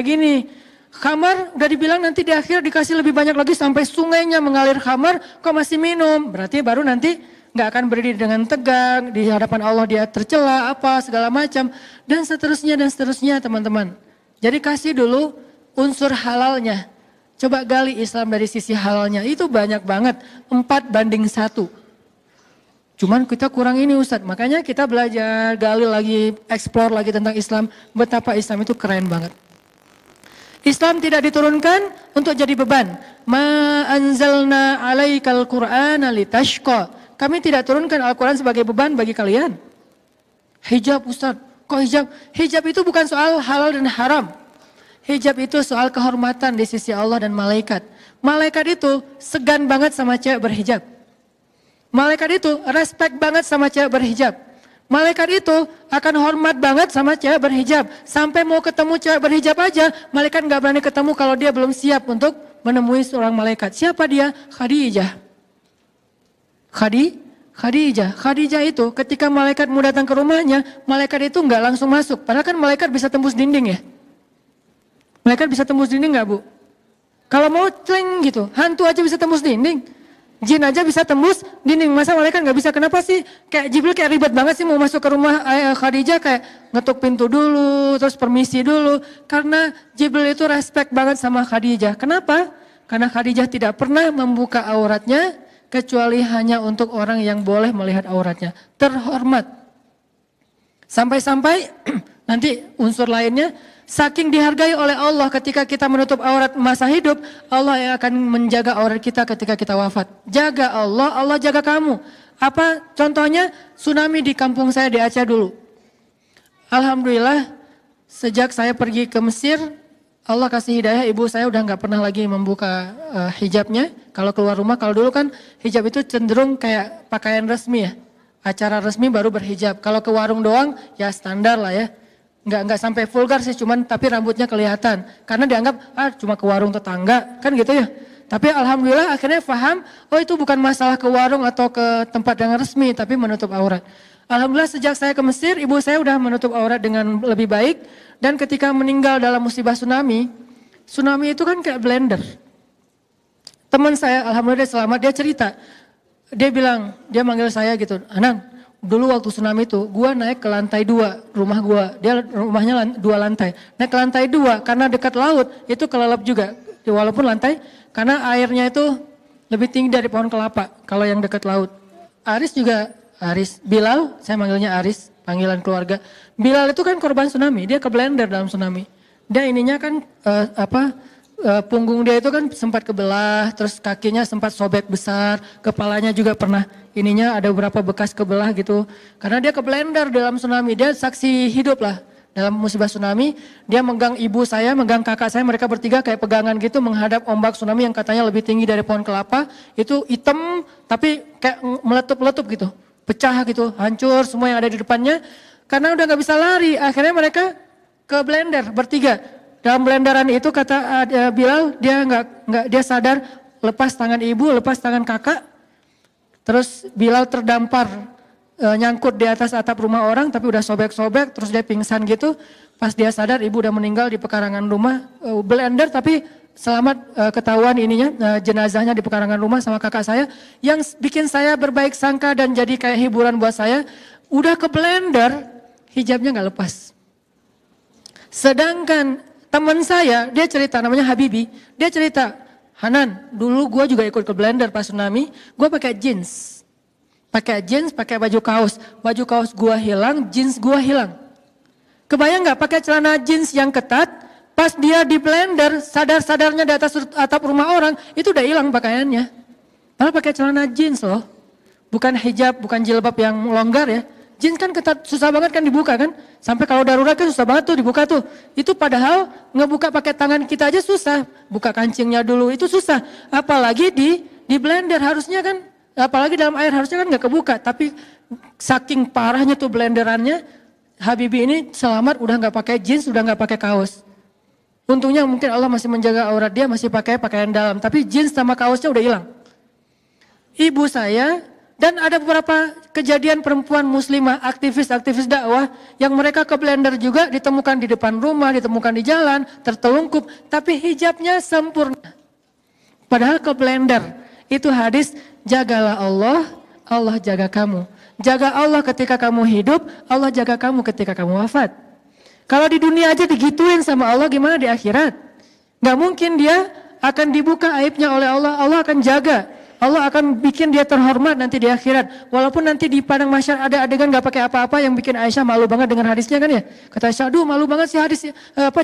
gini. Khamar udah dibilang nanti di akhir dikasih lebih banyak lagi sampai sungainya mengalir khamar, kok masih minum, berarti baru nanti gak akan berdiri dengan tegang, di hadapan Allah dia tercela, apa segala macam, dan seterusnya teman-teman. Jadi kasih dulu unsur halalnya, coba gali Islam dari sisi halalnya, itu banyak banget, 4:1. Cuman kita kurang ini Ustadz, makanya kita belajar, gali lagi, explore lagi tentang Islam, betapa Islam itu keren banget. Islam tidak diturunkan untuk jadi beban. Ma anzalna alaikal qur'ana litashqa. Kami tidak turunkan Al-Quran sebagai beban bagi kalian. Hijab Ustadz, kok hijab? Hijab itu bukan soal halal dan haram. Hijab itu soal kehormatan di sisi Allah dan malaikat. Malaikat itu segan banget sama cewek berhijab. Malaikat itu respect banget sama cewek berhijab. Malaikat itu akan hormat banget sama cewek berhijab. Sampai mau ketemu cewek berhijab aja, malaikat gak berani ketemu kalau dia belum siap untuk menemui seorang malaikat. Siapa dia? Khadijah. Khadijah itu ketika malaikat mau datang ke rumahnya, malaikat itu gak langsung masuk. Padahal kan malaikat bisa tembus dinding ya. Malaikat bisa tembus dinding gak Bu? Kalau mau cling gitu, hantu aja bisa tembus dinding. Jin aja bisa tembus dinding, masa malaikat gak bisa? Kenapa sih? Kayak Jibril kayak ribet banget sih mau masuk ke rumah Khadijah, kayak ngetuk pintu dulu, terus permisi dulu. Karena Jibril itu respect banget sama Khadijah. Kenapa? Karena Khadijah tidak pernah membuka auratnya, kecuali hanya untuk orang yang boleh melihat auratnya. Terhormat. Sampai-sampai nanti unsur lainnya, saking dihargai oleh Allah ketika kita menutup aurat masa hidup, Allah yang akan menjaga aurat kita ketika kita wafat. Jaga Allah, Allah jaga kamu. Apa contohnya? Tsunami di kampung saya di Aceh dulu. Alhamdulillah, sejak saya pergi ke Mesir, Allah kasih hidayah, ibu saya udah gak pernah lagi membuka hijabnya. Kalau keluar rumah, kalau dulu kan hijab itu cenderung kayak pakaian resmi ya. Acara resmi baru berhijab. Kalau ke warung doang, ya standar lah ya. Nggak sampai vulgar sih, cuman tapi rambutnya kelihatan. Karena dianggap, cuma ke warung tetangga, kan gitu ya. Tapi alhamdulillah akhirnya paham, oh itu bukan masalah ke warung atau ke tempat yang resmi, tapi menutup aurat. Alhamdulillah sejak saya ke Mesir, ibu saya udah menutup aurat dengan lebih baik. Dan ketika meninggal dalam musibah tsunami itu kan kayak blender. Teman saya, alhamdulillah dia selamat, dia cerita. Dia bilang, dia manggil saya gitu, Anang, dulu waktu tsunami itu, gua naik ke lantai 2 rumah gua. Dia rumahnya 2 lantai. Naik ke lantai 2 karena dekat laut, itu kelelep juga. Walaupun lantai, karena airnya itu lebih tinggi dari pohon kelapa kalau yang dekat laut. Aris, Bilal, saya manggilnya Aris, panggilan keluarga. Bilal itu kan korban tsunami, dia ke blender dalam tsunami. Dia ininya kan punggung dia itu kan sempat kebelah, terus kakinya sempat sobek besar, kepalanya juga pernah ininya ada beberapa bekas kebelah gitu. Karena dia ke blender dalam tsunami, dia saksi hidup lah dalam musibah tsunami. Dia megang ibu saya, megang kakak saya, mereka bertiga kayak pegangan gitu menghadap ombak tsunami yang katanya lebih tinggi dari pohon kelapa. Itu hitam tapi kayak meletup-letup gitu, pecah gitu, hancur semua yang ada di depannya. Karena udah gak bisa lari, akhirnya mereka ke blender bertiga. Dalam blenderan itu kata Bilal, dia sadar, lepas tangan ibu, lepas tangan kakak. Terus Bilal terdampar, nyangkut di atas atap rumah orang tapi udah sobek-sobek, terus dia pingsan gitu. Pas dia sadar ibu udah meninggal di pekarangan rumah, blender tapi selamat ketahuan ininya, jenazahnya di pekarangan rumah sama kakak saya. Yang bikin saya berbaik sangka dan jadi kayak hiburan buat saya, udah ke blender, hijabnya gak lepas. Sedangkan teman saya, dia cerita, namanya Habibi, dia cerita, Hanan, dulu gue juga ikut ke blender pas tsunami, gue pakai jeans, pakai baju kaos gue hilang, jeans gue hilang. Kebayang nggak pakai celana jeans yang ketat, pas dia di blender, sadar-sadarnya di atas atap rumah orang, itu udah hilang pakaiannya. Padahal pakai celana jeans loh, bukan hijab, bukan jilbab yang longgar ya. Jeans kan ketat, susah banget kan dibuka kan. Sampai kalau darurat kan susah banget tuh dibuka tuh. Itu padahal ngebuka pakai tangan kita aja susah. Buka kancingnya dulu itu susah. Apalagi di blender harusnya kan, apalagi dalam air harusnya kan gak kebuka. Tapi saking parahnya tuh blenderannya, Habibie ini selamat udah gak pakai jeans, udah gak pakai kaos. Untungnya mungkin Allah masih menjaga aurat dia, masih pakai pakaian dalam. Tapi jeans sama kaosnya udah hilang. Ibu saya, dan ada beberapa kejadian perempuan muslimah, aktivis dakwah yang mereka ke blender juga, ditemukan di depan rumah, ditemukan di jalan, tertelungkup, tapi hijabnya sempurna. Padahal ke blender, itu hadis, jagalah Allah, Allah jaga kamu. Jaga Allah ketika kamu hidup, Allah jaga kamu ketika kamu wafat. Kalau di dunia aja digituin sama Allah, gimana di akhirat? Gak mungkin dia akan dibuka aibnya oleh Allah, Allah akan jaga. Allah akan bikin dia terhormat nanti di akhirat. Walaupun nanti di padang mahsyar ada adegan gak pakai apa-apa yang bikin Aisyah malu banget dengan hadisnya kan ya. Kata Aisyah, aduh malu banget sih hadis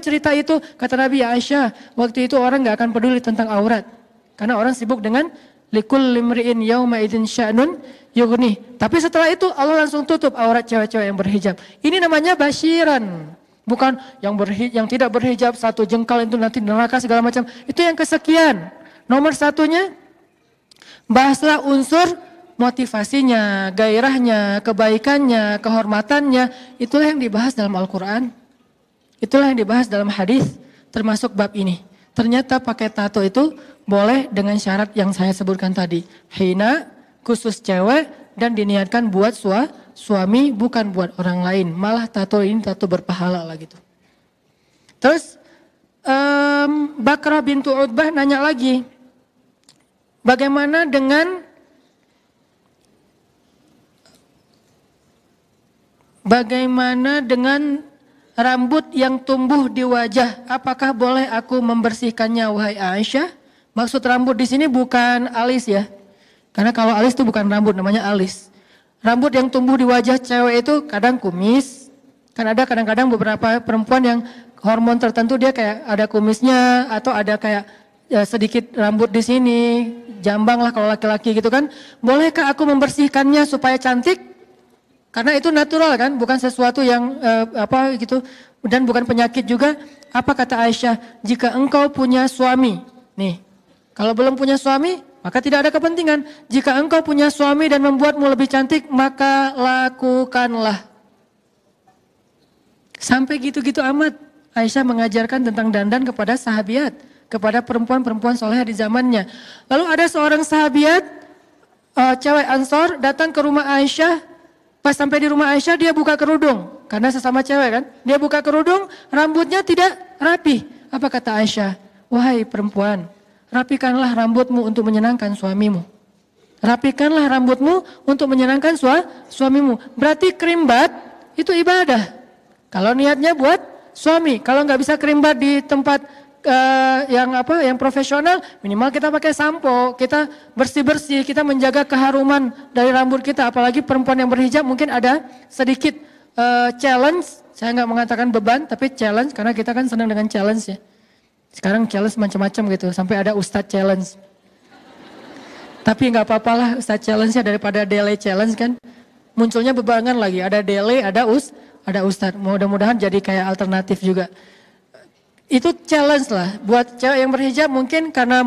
cerita itu. Kata Nabi, ya Aisyah, waktu itu orang gak akan peduli tentang aurat. Karena orang sibuk dengan likul limri'in yauma idzin sya'nun yughni. Tapi setelah itu Allah langsung tutup aurat cewek-cewek yang berhijab. Ini namanya basyiran. Bukan yang tidak berhijab 1 jengkal itu nanti neraka segala macam. Itu yang kesekian. Nomor satunya, bahaslah unsur motivasinya, gairahnya, kebaikannya, kehormatannya. Itulah yang dibahas dalam Al-Quran. Itulah yang dibahas dalam hadis, termasuk bab ini. Ternyata pakai tato itu boleh dengan syarat yang saya sebutkan tadi. Hina, khusus cewek, dan diniatkan buat suami, bukan buat orang lain. Malah tato ini tato berpahala lah gitu. Terus Bakrah bintu Utbah nanya lagi, bagaimana dengan rambut yang tumbuh di wajah? Apakah boleh aku membersihkannya, wahai Aisyah? Maksud rambut di sini bukan alis ya. Karena kalau alis itu bukan rambut, namanya alis. Rambut yang tumbuh di wajah cewek itu kadang kumis. Kan ada kadang-kadang beberapa perempuan yang hormon tertentu dia kayak ada kumisnya atau ada kayak sedikit rambut di sini, jambang lah kalau laki-laki gitu kan. Bolehkah aku membersihkannya supaya cantik? Karena itu natural kan, bukan sesuatu yang apa gitu, dan bukan penyakit juga. Apa kata Aisyah? Jika engkau punya suami, nih, kalau belum punya suami, maka tidak ada kepentingan. Jika engkau punya suami dan membuatmu lebih cantik, maka lakukanlah. Sampai gitu-gitu amat. Aisyah mengajarkan tentang dandan kepada sahabiat, kepada perempuan-perempuan soleh di zamannya. Lalu ada seorang sahabiat, cewek Ansor, datang ke rumah Aisyah. Pas sampai di rumah Aisyah dia buka kerudung, karena sesama cewek kan. Dia buka kerudung, rambutnya tidak rapi. Apa kata Aisyah? Wahai perempuan, rapikanlah rambutmu untuk menyenangkan suamimu. Rapikanlah rambutmu untuk menyenangkan suamimu. Berarti krimbat itu ibadah. Kalau niatnya buat suami, kalau nggak bisa krimbat di tempat yang profesional, minimal kita pakai sampo, kita bersih-bersih, kita menjaga keharuman dari rambut kita. Apalagi perempuan yang berhijab mungkin ada sedikit challenge, saya nggak mengatakan beban, tapi challenge, karena kita kan senang dengan challenge ya. Sekarang challenge macam-macam gitu, sampai ada Ustadz challenge. Tapi nggak apa-apalah Ustadz challenge-nya daripada delay challenge kan. Munculnya bebarengan lagi, ada delay, ada Ustadz. Mudah-mudahan jadi kayak alternatif juga. Itu challenge lah buat cewek yang berhijab, mungkin karena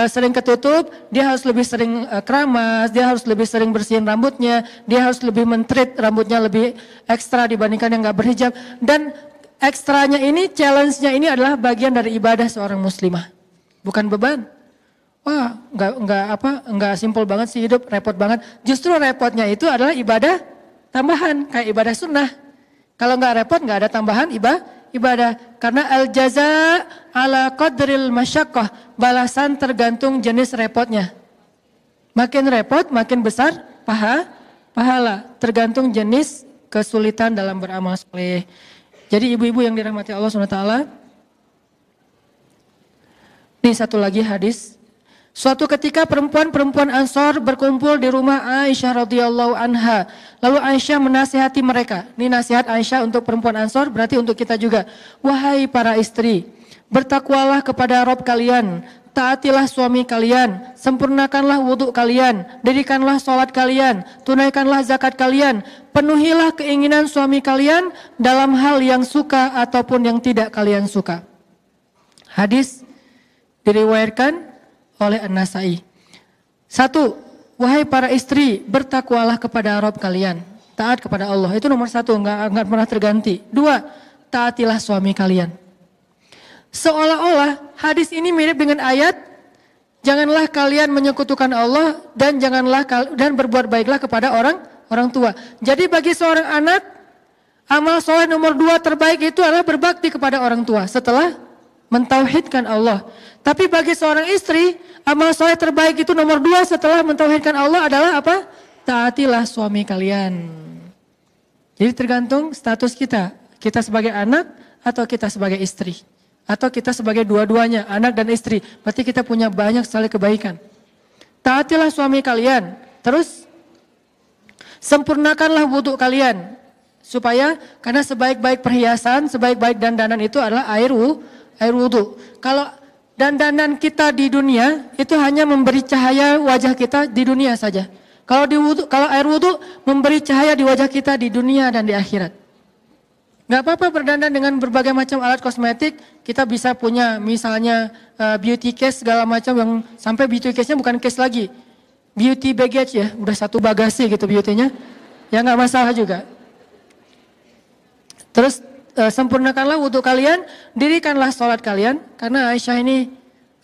sering ketutup, dia harus lebih sering keramas, dia harus lebih sering bersihin rambutnya, dia harus lebih mentreat rambutnya lebih ekstra dibandingkan yang gak berhijab. Dan ekstranya ini, challenge-nya ini adalah bagian dari ibadah seorang muslimah, bukan beban. Wah, nggak simpel banget sih hidup, repot banget. Justru repotnya itu adalah ibadah tambahan, kayak ibadah sunnah. Kalau nggak repot, nggak ada tambahan ibadah. Karena al-jaza ala qadril masyaqqah, balasan tergantung jenis repotnya. Makin repot, makin besar pahala, tergantung jenis kesulitan dalam beramal soleh. Jadi ibu-ibu yang dirahmati Allah SWT, ini satu lagi hadis. Suatu ketika perempuan-perempuan Ansor berkumpul di rumah Aisyah radhiyallahu anha. Lalu Aisyah menasihati mereka. Ini nasihat Aisyah untuk perempuan Ansor, berarti untuk kita juga. Wahai para istri, bertakwalah kepada Rabb kalian, taatilah suami kalian, sempurnakanlah wudhu kalian, dirikanlah sholat kalian, tunaikanlah zakat kalian, penuhilah keinginan suami kalian dalam hal yang suka ataupun yang tidak kalian suka. Hadis diriwayatkan oleh An-Nasai. 1, wahai para istri, bertakwalah kepada Rabb kalian, taat kepada Allah. Itu nomor 1, enggak pernah terganti. 2, taatilah suami kalian. Seolah-olah hadis ini mirip dengan ayat, janganlah kalian menyekutukan Allah dan berbuat baiklah kepada orang tua. Jadi bagi seorang anak, amal soleh nomor 2 terbaik itu adalah berbakti kepada orang tua setelah mentauhidkan Allah. Tapi bagi seorang istri, amal soleh terbaik itu nomor 2 setelah mentauhidkan Allah adalah apa? Taatilah suami kalian. Jadi tergantung status kita. Kita sebagai anak atau kita sebagai istri. Atau kita sebagai dua-duanya, anak dan istri. Berarti kita punya banyak sekali kebaikan. Taatilah suami kalian. Terus, sempurnakanlah wudhu kalian. Supaya, karena sebaik-baik perhiasan, sebaik-baik dandanan itu adalah air wudhu. Kalau dandanan kita di dunia itu hanya memberi cahaya wajah kita di dunia saja. Kalau air wudhu memberi cahaya di wajah kita di dunia dan di akhirat. Nggak apa-apa berdandan dengan berbagai macam alat kosmetik. Kita bisa punya misalnya beauty case segala macam yang sampai beauty case-nya bukan case lagi. Beauty baggage ya, udah satu bagasi gitu beauty-nya. Ya nggak masalah juga. Terus sempurnakanlah wudhu kalian, dirikanlah sholat kalian. Karena Aisyah ini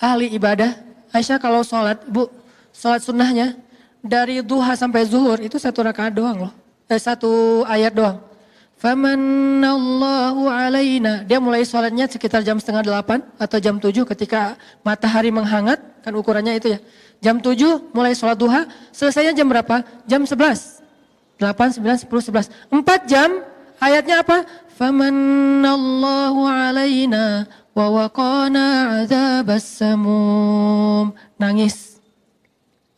ahli ibadah. Aisyah kalau sholat, sholat sunnahnya dari duha sampai zuhur itu satu rakaat doang loh. Satu ayat doang. Famanallahu alaina. Dia mulai sholatnya sekitar jam 7:30 atau jam 7 ketika matahari menghangat. Kan ukurannya itu ya. Jam 7 mulai sholat duha. Selesainya jam berapa? Jam 11. 8, 9, 10, 11. 4 jam. Ayatnya apa? Famanallahu alaina wa waqana adzabas samum. Nangis.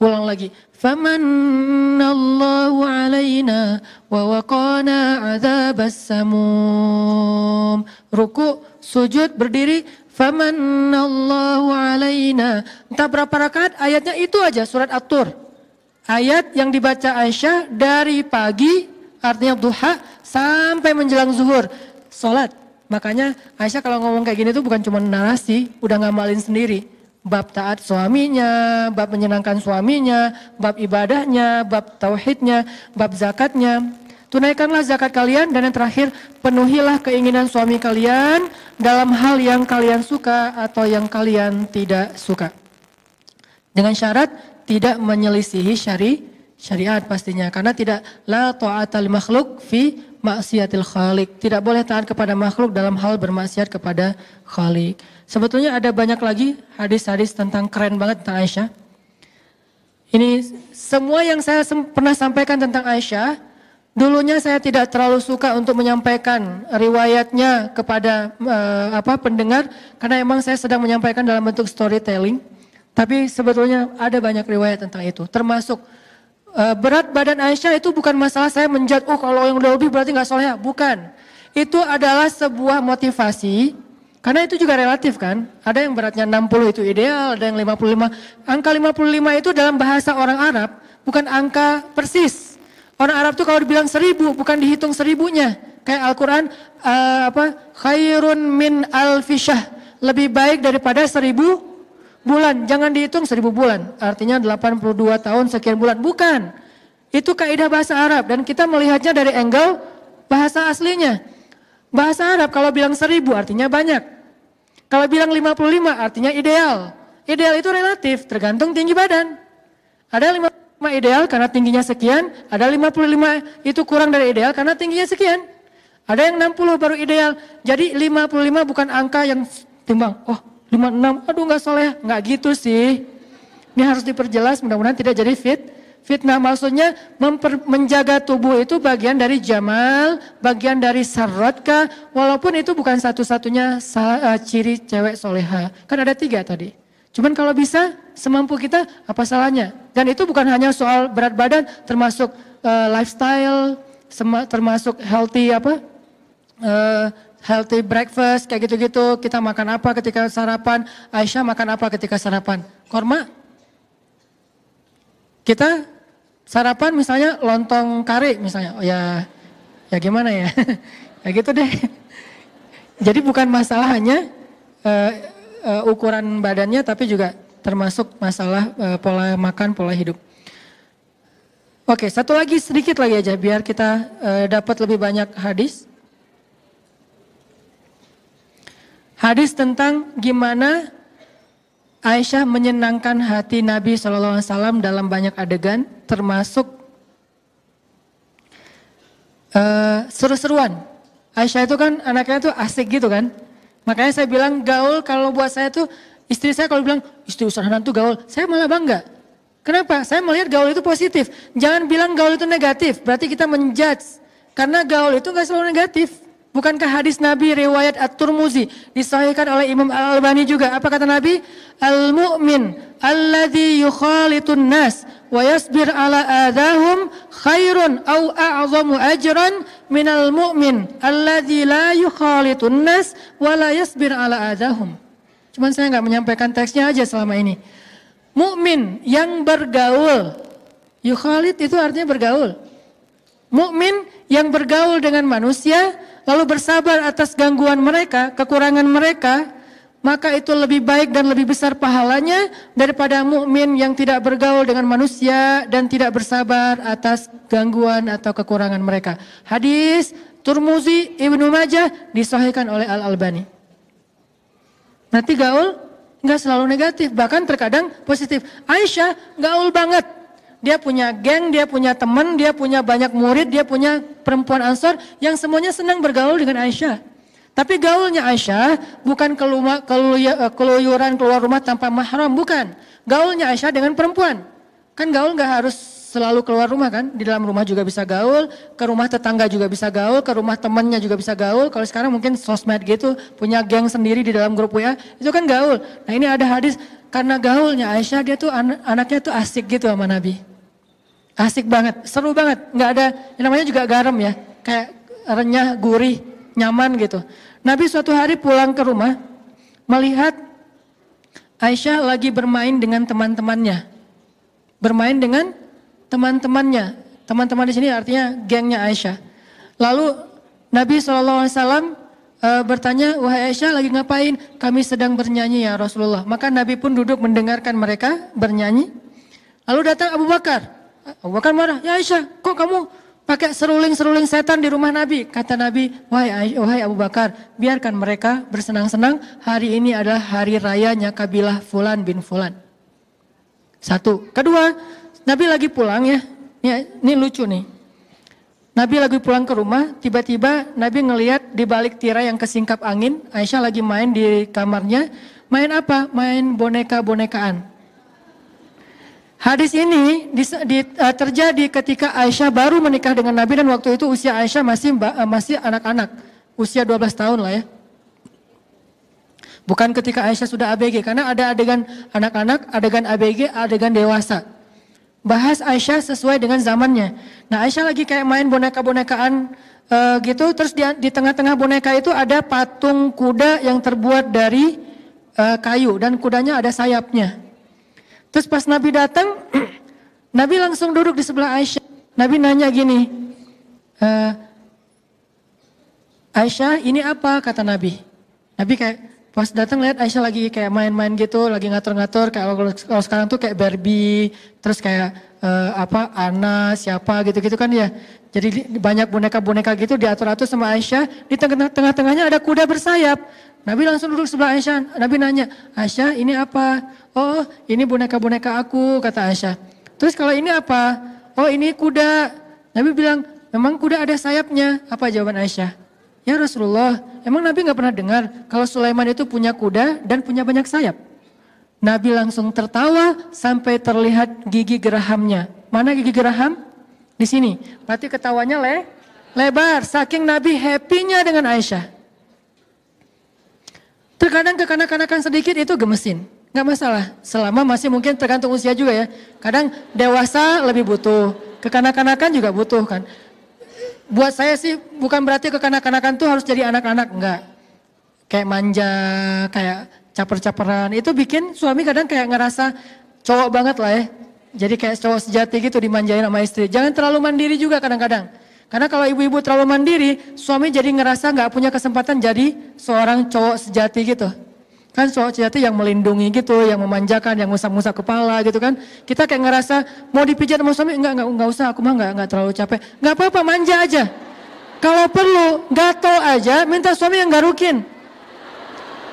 Ulang lagi. Famanallahu alaina wa waqana adzabas samum. Ruku, sujud, berdiri. Famanallahu alaina. Entah berapa rakaat ayatnya itu aja surat At-Tur. Ayat yang dibaca Aisyah dari pagi artinya duha sampai menjelang zuhur salat. Makanya Aisyah kalau ngomong kayak gini tuh bukan cuma narasi, udah ngamalin sendiri. Bab taat suaminya, bab menyenangkan suaminya, bab ibadahnya, bab tauhidnya, bab zakatnya. Tunaikanlah zakat kalian dan yang terakhir penuhilah keinginan suami kalian dalam hal yang kalian suka atau yang kalian tidak suka. Dengan syarat tidak menyelisihi syariat pastinya. Karena tidak la ta'ata li makhluk fi maksiatil khaliq. Tidak boleh taat kepada makhluk dalam hal bermaksiat kepada khaliq. Sebetulnya ada banyak lagi hadis-hadis tentang keren banget tentang Aisyah. Ini semua yang saya pernah sampaikan tentang Aisyah. Dulunya saya tidak terlalu suka untuk menyampaikan riwayatnya kepada pendengar. Karena emang saya sedang menyampaikan dalam bentuk storytelling. Tapi sebetulnya ada banyak riwayat tentang itu. Termasuk berat badan Aisyah itu bukan masalah saya menjat, oh kalau yang udah lebih berarti gak soleh. Bukan. Itu adalah sebuah motivasi. Karena itu juga relatif kan. Ada yang beratnya 60 itu ideal, ada yang 55. Angka 55 itu dalam bahasa orang Arab bukan angka persis. Orang Arab tuh kalau dibilang 1000 bukan dihitung 1000-nya. Kayak Al-Quran khairun min alfisyah. Lebih baik daripada 1000 bulan. Jangan dihitung 1000 bulan. Artinya 82 tahun sekian bulan. Bukan. Itu kaidah bahasa Arab. Dan kita melihatnya dari angle bahasa aslinya. Bahasa Arab kalau bilang 1000 artinya banyak. Kalau bilang 55 artinya ideal. Ideal itu relatif, tergantung tinggi badan. Ada 55 ideal karena tingginya sekian, ada 55 itu kurang dari ideal karena tingginya sekian. Ada yang 60 baru ideal. Jadi 55 bukan angka yang timbang, oh 56, aduh gak soleh. Gak gitu sih. Ini harus diperjelas, mudah-mudahan tidak jadi fitnah. Maksudnya menjaga tubuh itu bagian dari jamal, bagian dari sarratka, walaupun itu bukan satu-satunya ciri cewek soleha. Kan ada 3 tadi. Cuman kalau bisa semampu kita apa salahnya. Dan itu bukan hanya soal berat badan, termasuk lifestyle, termasuk healthy breakfast kayak gitu-gitu. Kita makan apa ketika sarapan, Aisyah makan apa ketika sarapan? Korma. Kita sarapan misalnya lontong kari misalnya, oh ya gimana ya, ya gitu deh. Jadi bukan masalah hanya ukuran badannya, tapi juga termasuk masalah pola makan, pola hidup. Oke, satu lagi sedikit lagi aja biar kita dapat lebih banyak hadis. Hadis tentang gimana Aisyah menyenangkan hati Nabi SAW dalam banyak adegan, termasuk seru-seruan. Aisyah itu kan anaknya tuh asik gitu kan. Makanya saya bilang gaul kalau buat saya tuh, istri saya kalau bilang, istri Ustaz Hanan tuh gaul, saya malah bangga. Kenapa? Saya melihat gaul itu positif. Jangan bilang gaul itu negatif, berarti kita menjudge. Karena gaul itu gak selalu negatif. Bukankah hadis Nabi riwayat At-Tirmidzi disahihkan oleh Imam Al-Albani juga? Apa kata Nabi? Al-mu'min alladzi yukhalitun nas wa yasbir ala adahum khairun au a'zamu ajran minal mu'min alladzi la yukhalitun nas wa la yasbir ala adahum. Cuman saya enggak menyampaikan teksnya aja selama ini. Mukmin yang bergaul. Yukhalit itu artinya bergaul. Mukmin yang bergaul dengan manusia lalu bersabar atas gangguan mereka, kekurangan mereka, maka itu lebih baik dan lebih besar pahalanya daripada mukmin yang tidak bergaul dengan manusia dan tidak bersabar atas gangguan atau kekurangan mereka. Hadis Tirmizi, Ibnu Majah disahihkan oleh Al-Albani. Nanti gaul nggak selalu negatif, bahkan terkadang positif. Aisyah gaul banget. Dia punya geng, dia punya teman, dia punya banyak murid, dia punya perempuan Ansor yang semuanya senang bergaul dengan Aisyah. Tapi gaulnya Aisyah bukan keluyuran keluar rumah tanpa mahram, bukan. Gaulnya Aisyah dengan perempuan. Kan gaul nggak harus selalu keluar rumah kan, di dalam rumah juga bisa gaul, ke rumah tetangga juga bisa gaul, ke rumah temannya juga bisa gaul. Kalau sekarang mungkin sosmed gitu, punya geng sendiri di dalam grup WA, itu kan gaul. Nah ini ada hadis, karena gaulnya Aisyah, dia tuh anaknya tuh asik gitu sama Nabi. Asik banget, seru banget, nggak ada, yang namanya juga garam ya, kayak renyah, gurih, nyaman gitu. Nabi suatu hari pulang ke rumah, melihat Aisyah lagi bermain dengan teman-temannya. Bermain dengan teman-temannya. Teman-teman di sini artinya gengnya Aisyah. Lalu Nabi SAW bertanya, wahai Aisyah lagi ngapain? Kami sedang bernyanyi ya Rasulullah. Maka Nabi pun duduk mendengarkan mereka bernyanyi. Lalu datang Abu Bakar. Abu Bakar marah, ya Aisyah kok kamu pakai seruling-seruling setan di rumah Nabi? Kata Nabi, wahai Abu Bakar, biarkan mereka bersenang-senang. Hari ini adalah hari rayanya kabilah Fulan bin Fulan. Satu. Kedua, Nabi lagi pulang ya, ini lucu nih. Nabi lagi pulang ke rumah, tiba-tiba Nabi ngelihat di balik tirai yang kesingkap angin, Aisyah lagi main di kamarnya. Main apa? Main boneka-bonekaan. Hadis ini terjadi ketika Aisyah baru menikah dengan Nabi dan waktu itu usia Aisyah masih anak-anak, usia 12 tahun lah ya. Bukan ketika Aisyah sudah ABG, karena ada adegan anak-anak, adegan ABG, adegan dewasa. Bahas Aisyah sesuai dengan zamannya. Nah Aisyah lagi kayak main boneka-bonekaan gitu, terus di tengah-tengah boneka itu ada patung kuda yang terbuat dari kayu dan kudanya ada sayapnya. Terus pas Nabi datang, Nabi langsung duduk di sebelah Aisyah. Nabi nanya gini, Aisyah ini apa? Kata Nabi. Nabi kayak pas datang lihat Aisyah lagi kayak main-main gitu, lagi ngatur-ngatur kayak kalau sekarang tuh kayak Barbie, terus kayak Anna, siapa gitu-gitu kan ya. Jadi banyak boneka-boneka gitu diatur-atur sama Aisyah, di tengah-tengahnya ada kuda bersayap. Nabi langsung duduk sebelah Aisyah, Nabi nanya, Aisyah ini apa? Oh ini boneka-boneka aku, kata Aisyah. Terus kalau ini apa? Oh ini kuda. Nabi bilang, memang kuda ada sayapnya. Apa jawaban Aisyah? Ya Rasulullah, emang Nabi gak pernah dengar kalau Sulaiman itu punya kuda dan punya banyak sayap? Nabi langsung tertawa sampai terlihat gigi gerahamnya. Mana gigi geraham? Di sini. Berarti ketawanya lebar, saking Nabi happy-nya dengan Aisyah. Terkadang kekanak-kanakan sedikit itu gemesin, gak masalah. Selama masih mungkin tergantung usia juga ya. Kadang dewasa lebih butuh, kekanak-kanakan juga butuh kan. Buat saya sih bukan berarti kekanak-kanakan tuh harus jadi anak-anak, enggak. Kayak manja, kayak caper-caperan, itu bikin suami kadang kayak ngerasa cowok banget lah ya. Jadi kayak cowok sejati gitu dimanjain sama istri. Jangan terlalu mandiri juga kadang-kadang. Karena kalau ibu-ibu terlalu mandiri, suami jadi ngerasa gak punya kesempatan jadi seorang cowok sejati gitu. Kan cowok sejati yang melindungi gitu, yang memanjakan, yang ngusap-ngusap kepala gitu kan. Kita kayak ngerasa mau dipijat sama suami, enggak usah, aku mah enggak terlalu capek. Enggak apa-apa, manja aja. Kalau perlu, gatel aja, minta suami yang garukin.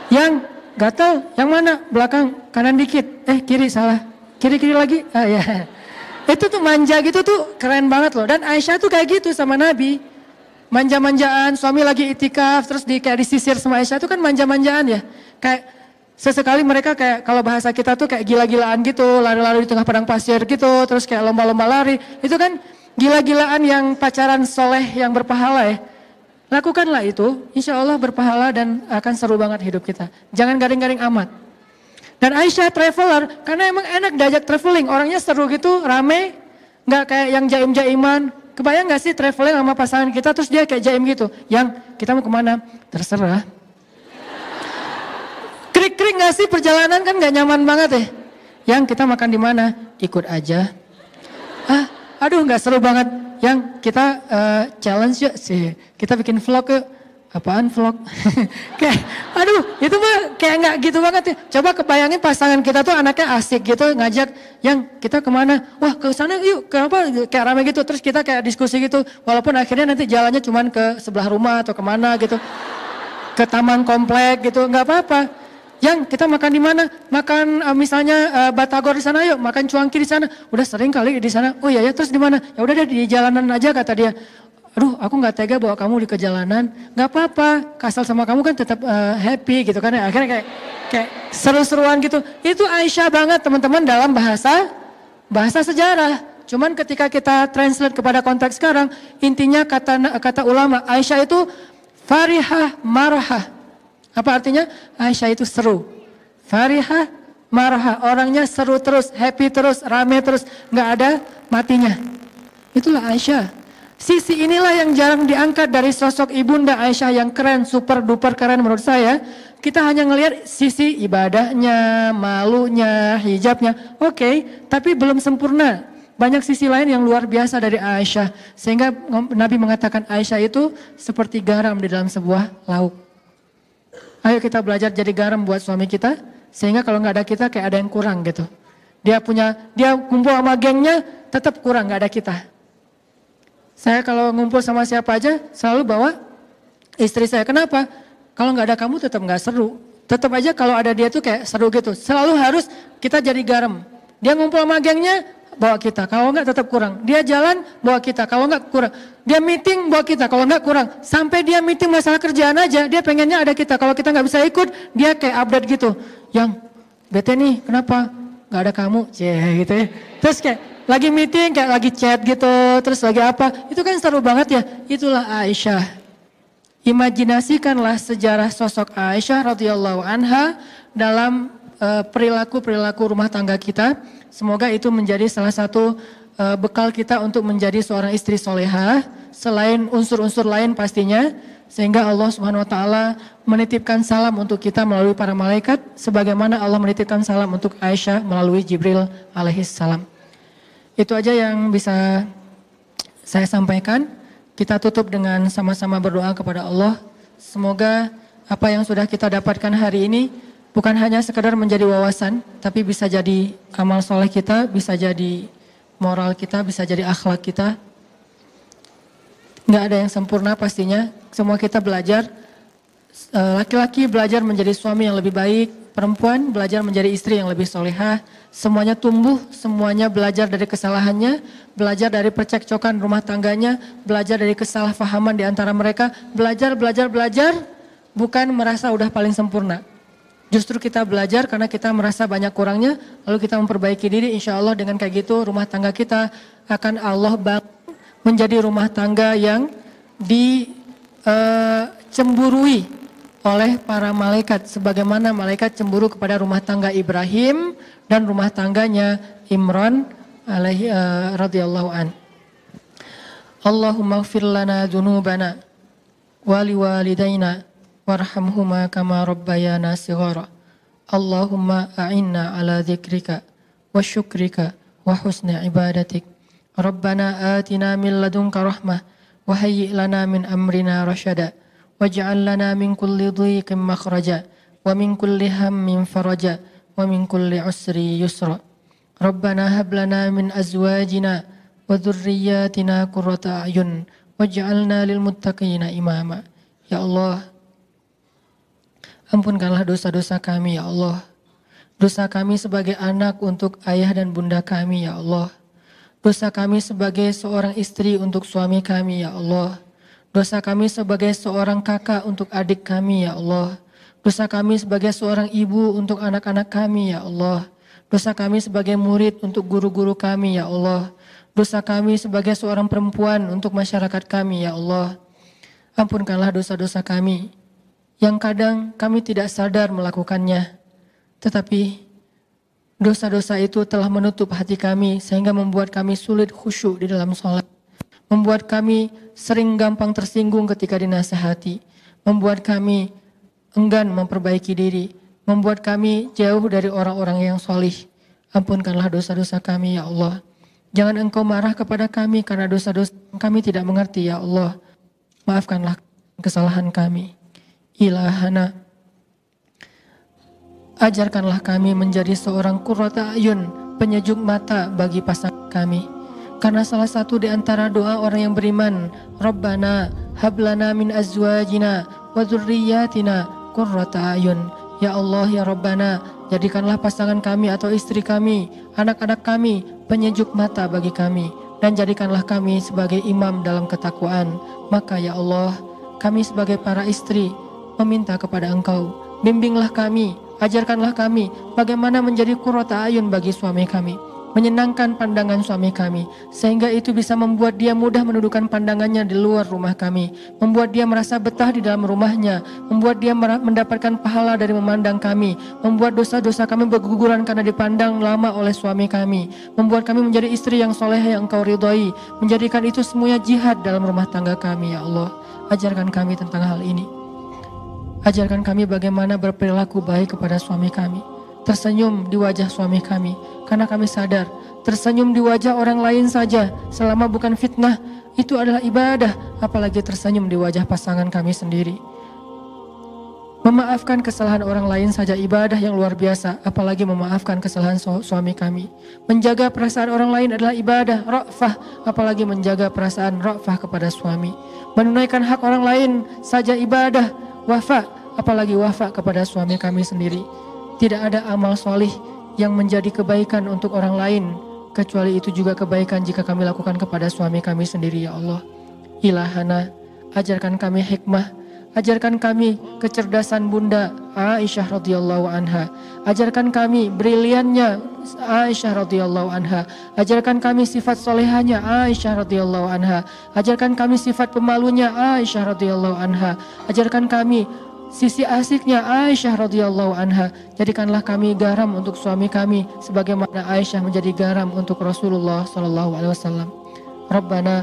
Yang gatel, yang mana? Belakang, kanan dikit. Kiri, salah. Kiri-kiri lagi, ya. Itu tuh manja gitu tuh keren banget loh. Dan Aisyah tuh kayak gitu sama Nabi. Manja-manjaan, suami lagi itikaf terus kayak disisir sama Aisyah itu kan manja-manjaan ya. Kayak sesekali mereka kayak kalau bahasa kita tuh kayak gila-gilaan gitu, lari-lari di tengah padang pasir gitu, terus kayak lomba-lomba lari. Itu kan gila-gilaan yang pacaran soleh yang berpahala ya. Lakukanlah itu, insya Allah berpahala dan akan seru banget hidup kita. Jangan garing-garing amat. Dan Aisyah traveler, karena emang enak diajak traveling, orangnya seru gitu, rame, nggak kayak yang jaim-jaiman. Kebayang nggak sih traveling sama pasangan kita, terus dia kayak jaim gitu, yang kita mau kemana? Terserah. Krik-krik nggak sih perjalanan kan nggak nyaman banget ya. Yang kita makan di mana? Ikut aja. Aduh nggak seru banget. Yang kita challenge yuk sih, kita bikin vlog yuk. apaan vlog? Kayak, aduh itu mah kayak nggak gitu banget ya. Coba kebayangin pasangan kita tuh anaknya asik gitu ngajak, yang kita kemana? Wah ke sana yuk, kenapa? Kayak rame gitu. Terus kita kayak diskusi gitu. Walaupun akhirnya nanti jalannya cuman ke sebelah rumah atau kemana gitu. Ke taman komplek gitu, nggak apa-apa. Yang kita makan di mana? Makan misalnya batagor di sana yuk, makan cuangki di sana. Udah sering kali di sana. Oh iya ya, terus di mana? Ya udah deh di jalanan aja kata dia. Aduh, aku nggak tega bawa kamu di kejalanan. Nggak apa-apa, kasal sama kamu kan tetap happy gitu kan. Akhirnya kayak seru-seruan gitu. Itu Aisyah banget teman-teman dalam bahasa sejarah. Cuman ketika kita translate kepada konteks sekarang, intinya kata ulama Aisyah itu farihah marahah. Apa artinya? Aisyah itu seru. Farihah marahah, orangnya seru terus, happy terus, rame terus, nggak ada matinya. Itulah Aisyah. Sisi inilah yang jarang diangkat dari sosok ibunda Aisyah yang keren, super duper keren menurut saya. Kita hanya ngelihat sisi ibadahnya, malunya, hijabnya. Oke, tapi belum sempurna. Banyak sisi lain yang luar biasa dari Aisyah. Sehingga Nabi mengatakan Aisyah itu seperti garam di dalam sebuah lauk. Ayo kita belajar jadi garam buat suami kita. Sehingga kalau nggak ada kita kayak ada yang kurang gitu. Dia kumpul sama gengnya tetap kurang, nggak ada kita. Saya kalau ngumpul sama siapa aja selalu bawa istri saya. Kenapa? Kalau nggak ada kamu tetap nggak seru. Tetap aja kalau ada dia tuh kayak seru gitu. Selalu harus kita jadi garam. Dia ngumpul sama gengnya bawa kita. Kalau nggak tetap kurang. Dia jalan bawa kita. Kalau nggak kurang. Dia meeting bawa kita. Kalau nggak kurang. Sampai dia meeting masalah kerjaan aja. Dia pengennya ada kita. Kalau kita nggak bisa ikut, dia kayak update gitu. Yang bete nih, kenapa? Nggak ada kamu, gitu ya. Terus kayak lagi meeting, kayak lagi chat gitu, terus lagi apa, itu kan seru banget ya. Itulah Aisyah. Imajinasikanlah sejarah sosok Aisyah radhiyallahu anha dalam perilaku rumah tangga kita. Semoga itu menjadi salah satu bekal kita untuk menjadi seorang istri solehah, selain unsur-unsur lain pastinya. Sehingga Allah Subhanahu wa taala menitipkan salam untuk kita melalui para malaikat, sebagaimana Allah menitipkan salam untuk Aisyah melalui Jibril alaihi salam. Itu aja yang bisa saya sampaikan. Kita tutup dengan sama-sama berdoa kepada Allah. Semoga apa yang sudah kita dapatkan hari ini bukan hanya sekedar menjadi wawasan, tapi bisa jadi amal soleh kita, bisa jadi moral kita, bisa jadi akhlak kita. Nggak ada yang sempurna pastinya. Semua kita belajar. Laki-laki belajar menjadi suami yang lebih baik, perempuan belajar menjadi istri yang lebih solehah. Semuanya tumbuh, semuanya belajar dari kesalahannya, belajar dari percekcokan rumah tangganya, belajar dari kesalahpahaman di antara mereka, belajar, bukan merasa udah paling sempurna. Justru kita belajar karena kita merasa banyak kurangnya, lalu kita memperbaiki diri. Insya Allah dengan kayak gitu rumah tangga kita akan Allah bangun menjadi rumah tangga yang dicemburui oleh para malaikat, sebagaimana malaikat cemburu kepada rumah tangga Ibrahim dan rumah tangganya Imran alaihi radhiyallahu an. Allahumma ighfir lana dzunubana wa liwalidayna warhamhuma kama rabbayana shighara. Allahumma a'inna ala dzikrika wa syukrika wa husni ibadatik. Rabbana atina min ladunka rahmah wa hayyi' lana min amrina rasyada. Waj'al lana min kulli dhiqin makhraja wa min kulli hammin faraja wa min kulli usri yusra. Rabbana hab lana min azwajina wa dhurriyyatina qurrata a'yun waj'alna lil muttaqina imama. Ya Allah, ampunkanlah dosa-dosa kami ya Allah. Dosa kami sebagai anak untuk ayah dan bunda kami ya Allah. Dosa kami sebagai seorang istri untuk suami kami ya Allah. Dosa kami sebagai seorang kakak untuk adik kami ya Allah. Dosa kami sebagai seorang ibu untuk anak-anak kami ya Allah. Dosa kami sebagai murid untuk guru-guru kami ya Allah. Dosa kami sebagai seorang perempuan untuk masyarakat kami ya Allah. Ampunkanlah dosa-dosa kami yang kadang kami tidak sadar melakukannya. Tetapi dosa-dosa itu telah menutup hati kami sehingga membuat kami sulit khusyuk di dalam sholat. Membuat kami sering gampang tersinggung ketika dinasihati. Membuat kami enggan memperbaiki diri. Membuat kami jauh dari orang-orang yang solih. Ampunkanlah dosa-dosa kami ya Allah. Jangan Engkau marah kepada kami karena dosa-dosa kami tidak mengerti ya Allah. Maafkanlah kesalahan kami. Ilahana, ajarkanlah kami menjadi seorang qurrata ayun, penyejuk mata bagi pasangan kami. Karena salah satu di antara doa orang yang beriman, Rabbana hablana min azwajina wa dzurriyyatina qurrata ayun. Ya Allah, ya Rabbana, jadikanlah pasangan kami atau istri kami, anak-anak kami penyejuk mata bagi kami, dan jadikanlah kami sebagai imam dalam ketakwaan. Maka ya Allah, kami sebagai para istri meminta kepada Engkau, bimbinglah kami, ajarkanlah kami bagaimana menjadi qurrata ayun bagi suami kami, menyenangkan pandangan suami kami, sehingga itu bisa membuat dia mudah menundukkan pandangannya di luar rumah kami, membuat dia merasa betah di dalam rumahnya, membuat dia mendapatkan pahala dari memandang kami, membuat dosa-dosa kami berguguran karena dipandang lama oleh suami kami, membuat kami menjadi istri yang soleh yang Engkau ridhoi, menjadikan itu semuanya jihad dalam rumah tangga kami. Ya Allah, ajarkan kami tentang hal ini. Ajarkan kami bagaimana berperilaku baik kepada suami kami, tersenyum di wajah suami kami, karena kami sadar tersenyum di wajah orang lain saja selama bukan fitnah itu adalah ibadah, apalagi tersenyum di wajah pasangan kami sendiri. Memaafkan kesalahan orang lain saja ibadah yang luar biasa, apalagi memaafkan kesalahan suami kami. Menjaga perasaan orang lain adalah ibadah, ra'fah, apalagi menjaga perasaan ra'fah kepada suami. Menunaikan hak orang lain saja ibadah, wafa, apalagi wafa kepada suami kami sendiri. Tidak ada amal solih yang menjadi kebaikan untuk orang lain, kecuali itu juga kebaikan jika kami lakukan kepada suami kami sendiri. Ya Allah, ilahana, ajarkan kami hikmah, ajarkan kami kecerdasan Bunda Aisyah radhiyallahu anha, ajarkan kami briliannya Aisyah radhiyallahu anha, ajarkan kami sifat solehanya Aisyah radhiyallahu anha, ajarkan kami sifat pemalunya Aisyah radhiyallahu anha, ajarkan kami sisi asiknya Aisyah radhiyallahu anha. Jadikanlah kami garam untuk suami kami sebagaimana Aisyah menjadi garam untuk Rasulullah sallallahu alaihi wasallam. Rabbana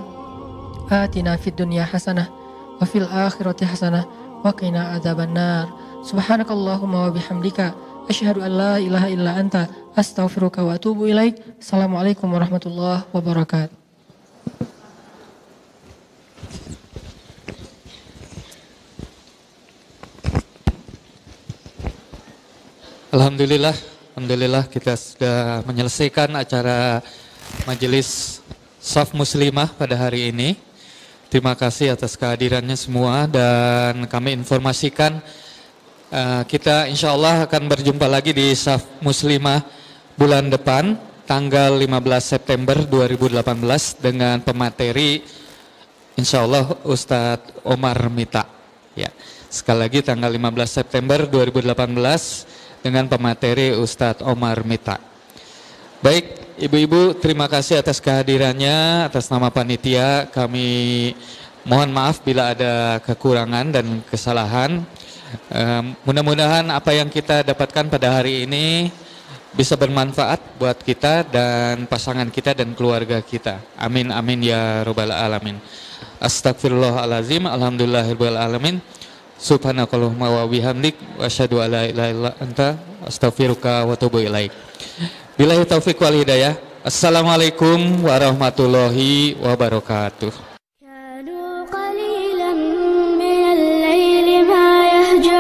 atina fid dunya hasanah wa fil akhirati hasanah wa qina adzabannar. Subhanakallahumma wa bihamdika asyhadu an la ilaha illa anta astaghfiruka wa atubu ilaik. Assalamualaikum warahmatullahi wabarakatuh. Alhamdulillah kita sudah menyelesaikan acara majelis Shaf Muslimah pada hari ini. Terima kasih atas kehadirannya semua, dan kami informasikan kita insya Allah akan berjumpa lagi di Shaf Muslimah bulan depan tanggal 15 September 2018 dengan pemateri insya Allah Ustadz Omar Mita. Ya, sekali lagi tanggal 15 September 2018 dengan pemateri Ustadz Omar Mita. Baik, ibu-ibu, terima kasih atas kehadirannya. Atas nama panitia kami mohon maaf bila ada kekurangan dan kesalahan. Mudah-mudahan apa yang kita dapatkan pada hari ini bisa bermanfaat buat kita dan pasangan kita dan keluarga kita. Amin amin ya robbal alamin. Astagfirullahalazim. Alhamdulillahirabbil alamin. Subhanakallahumma wa bihamdik wa asyhadu an la ilaha illa anta astaghfiruka wa atubu ilaik. Billahi taufiq wal hidayah. Assalamualaikum warahmatullahi wabarakatuh. Kanu qalilan minal laili ma yahjaun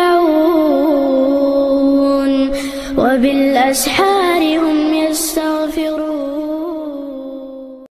wa bil ashari hum yastaghfirun.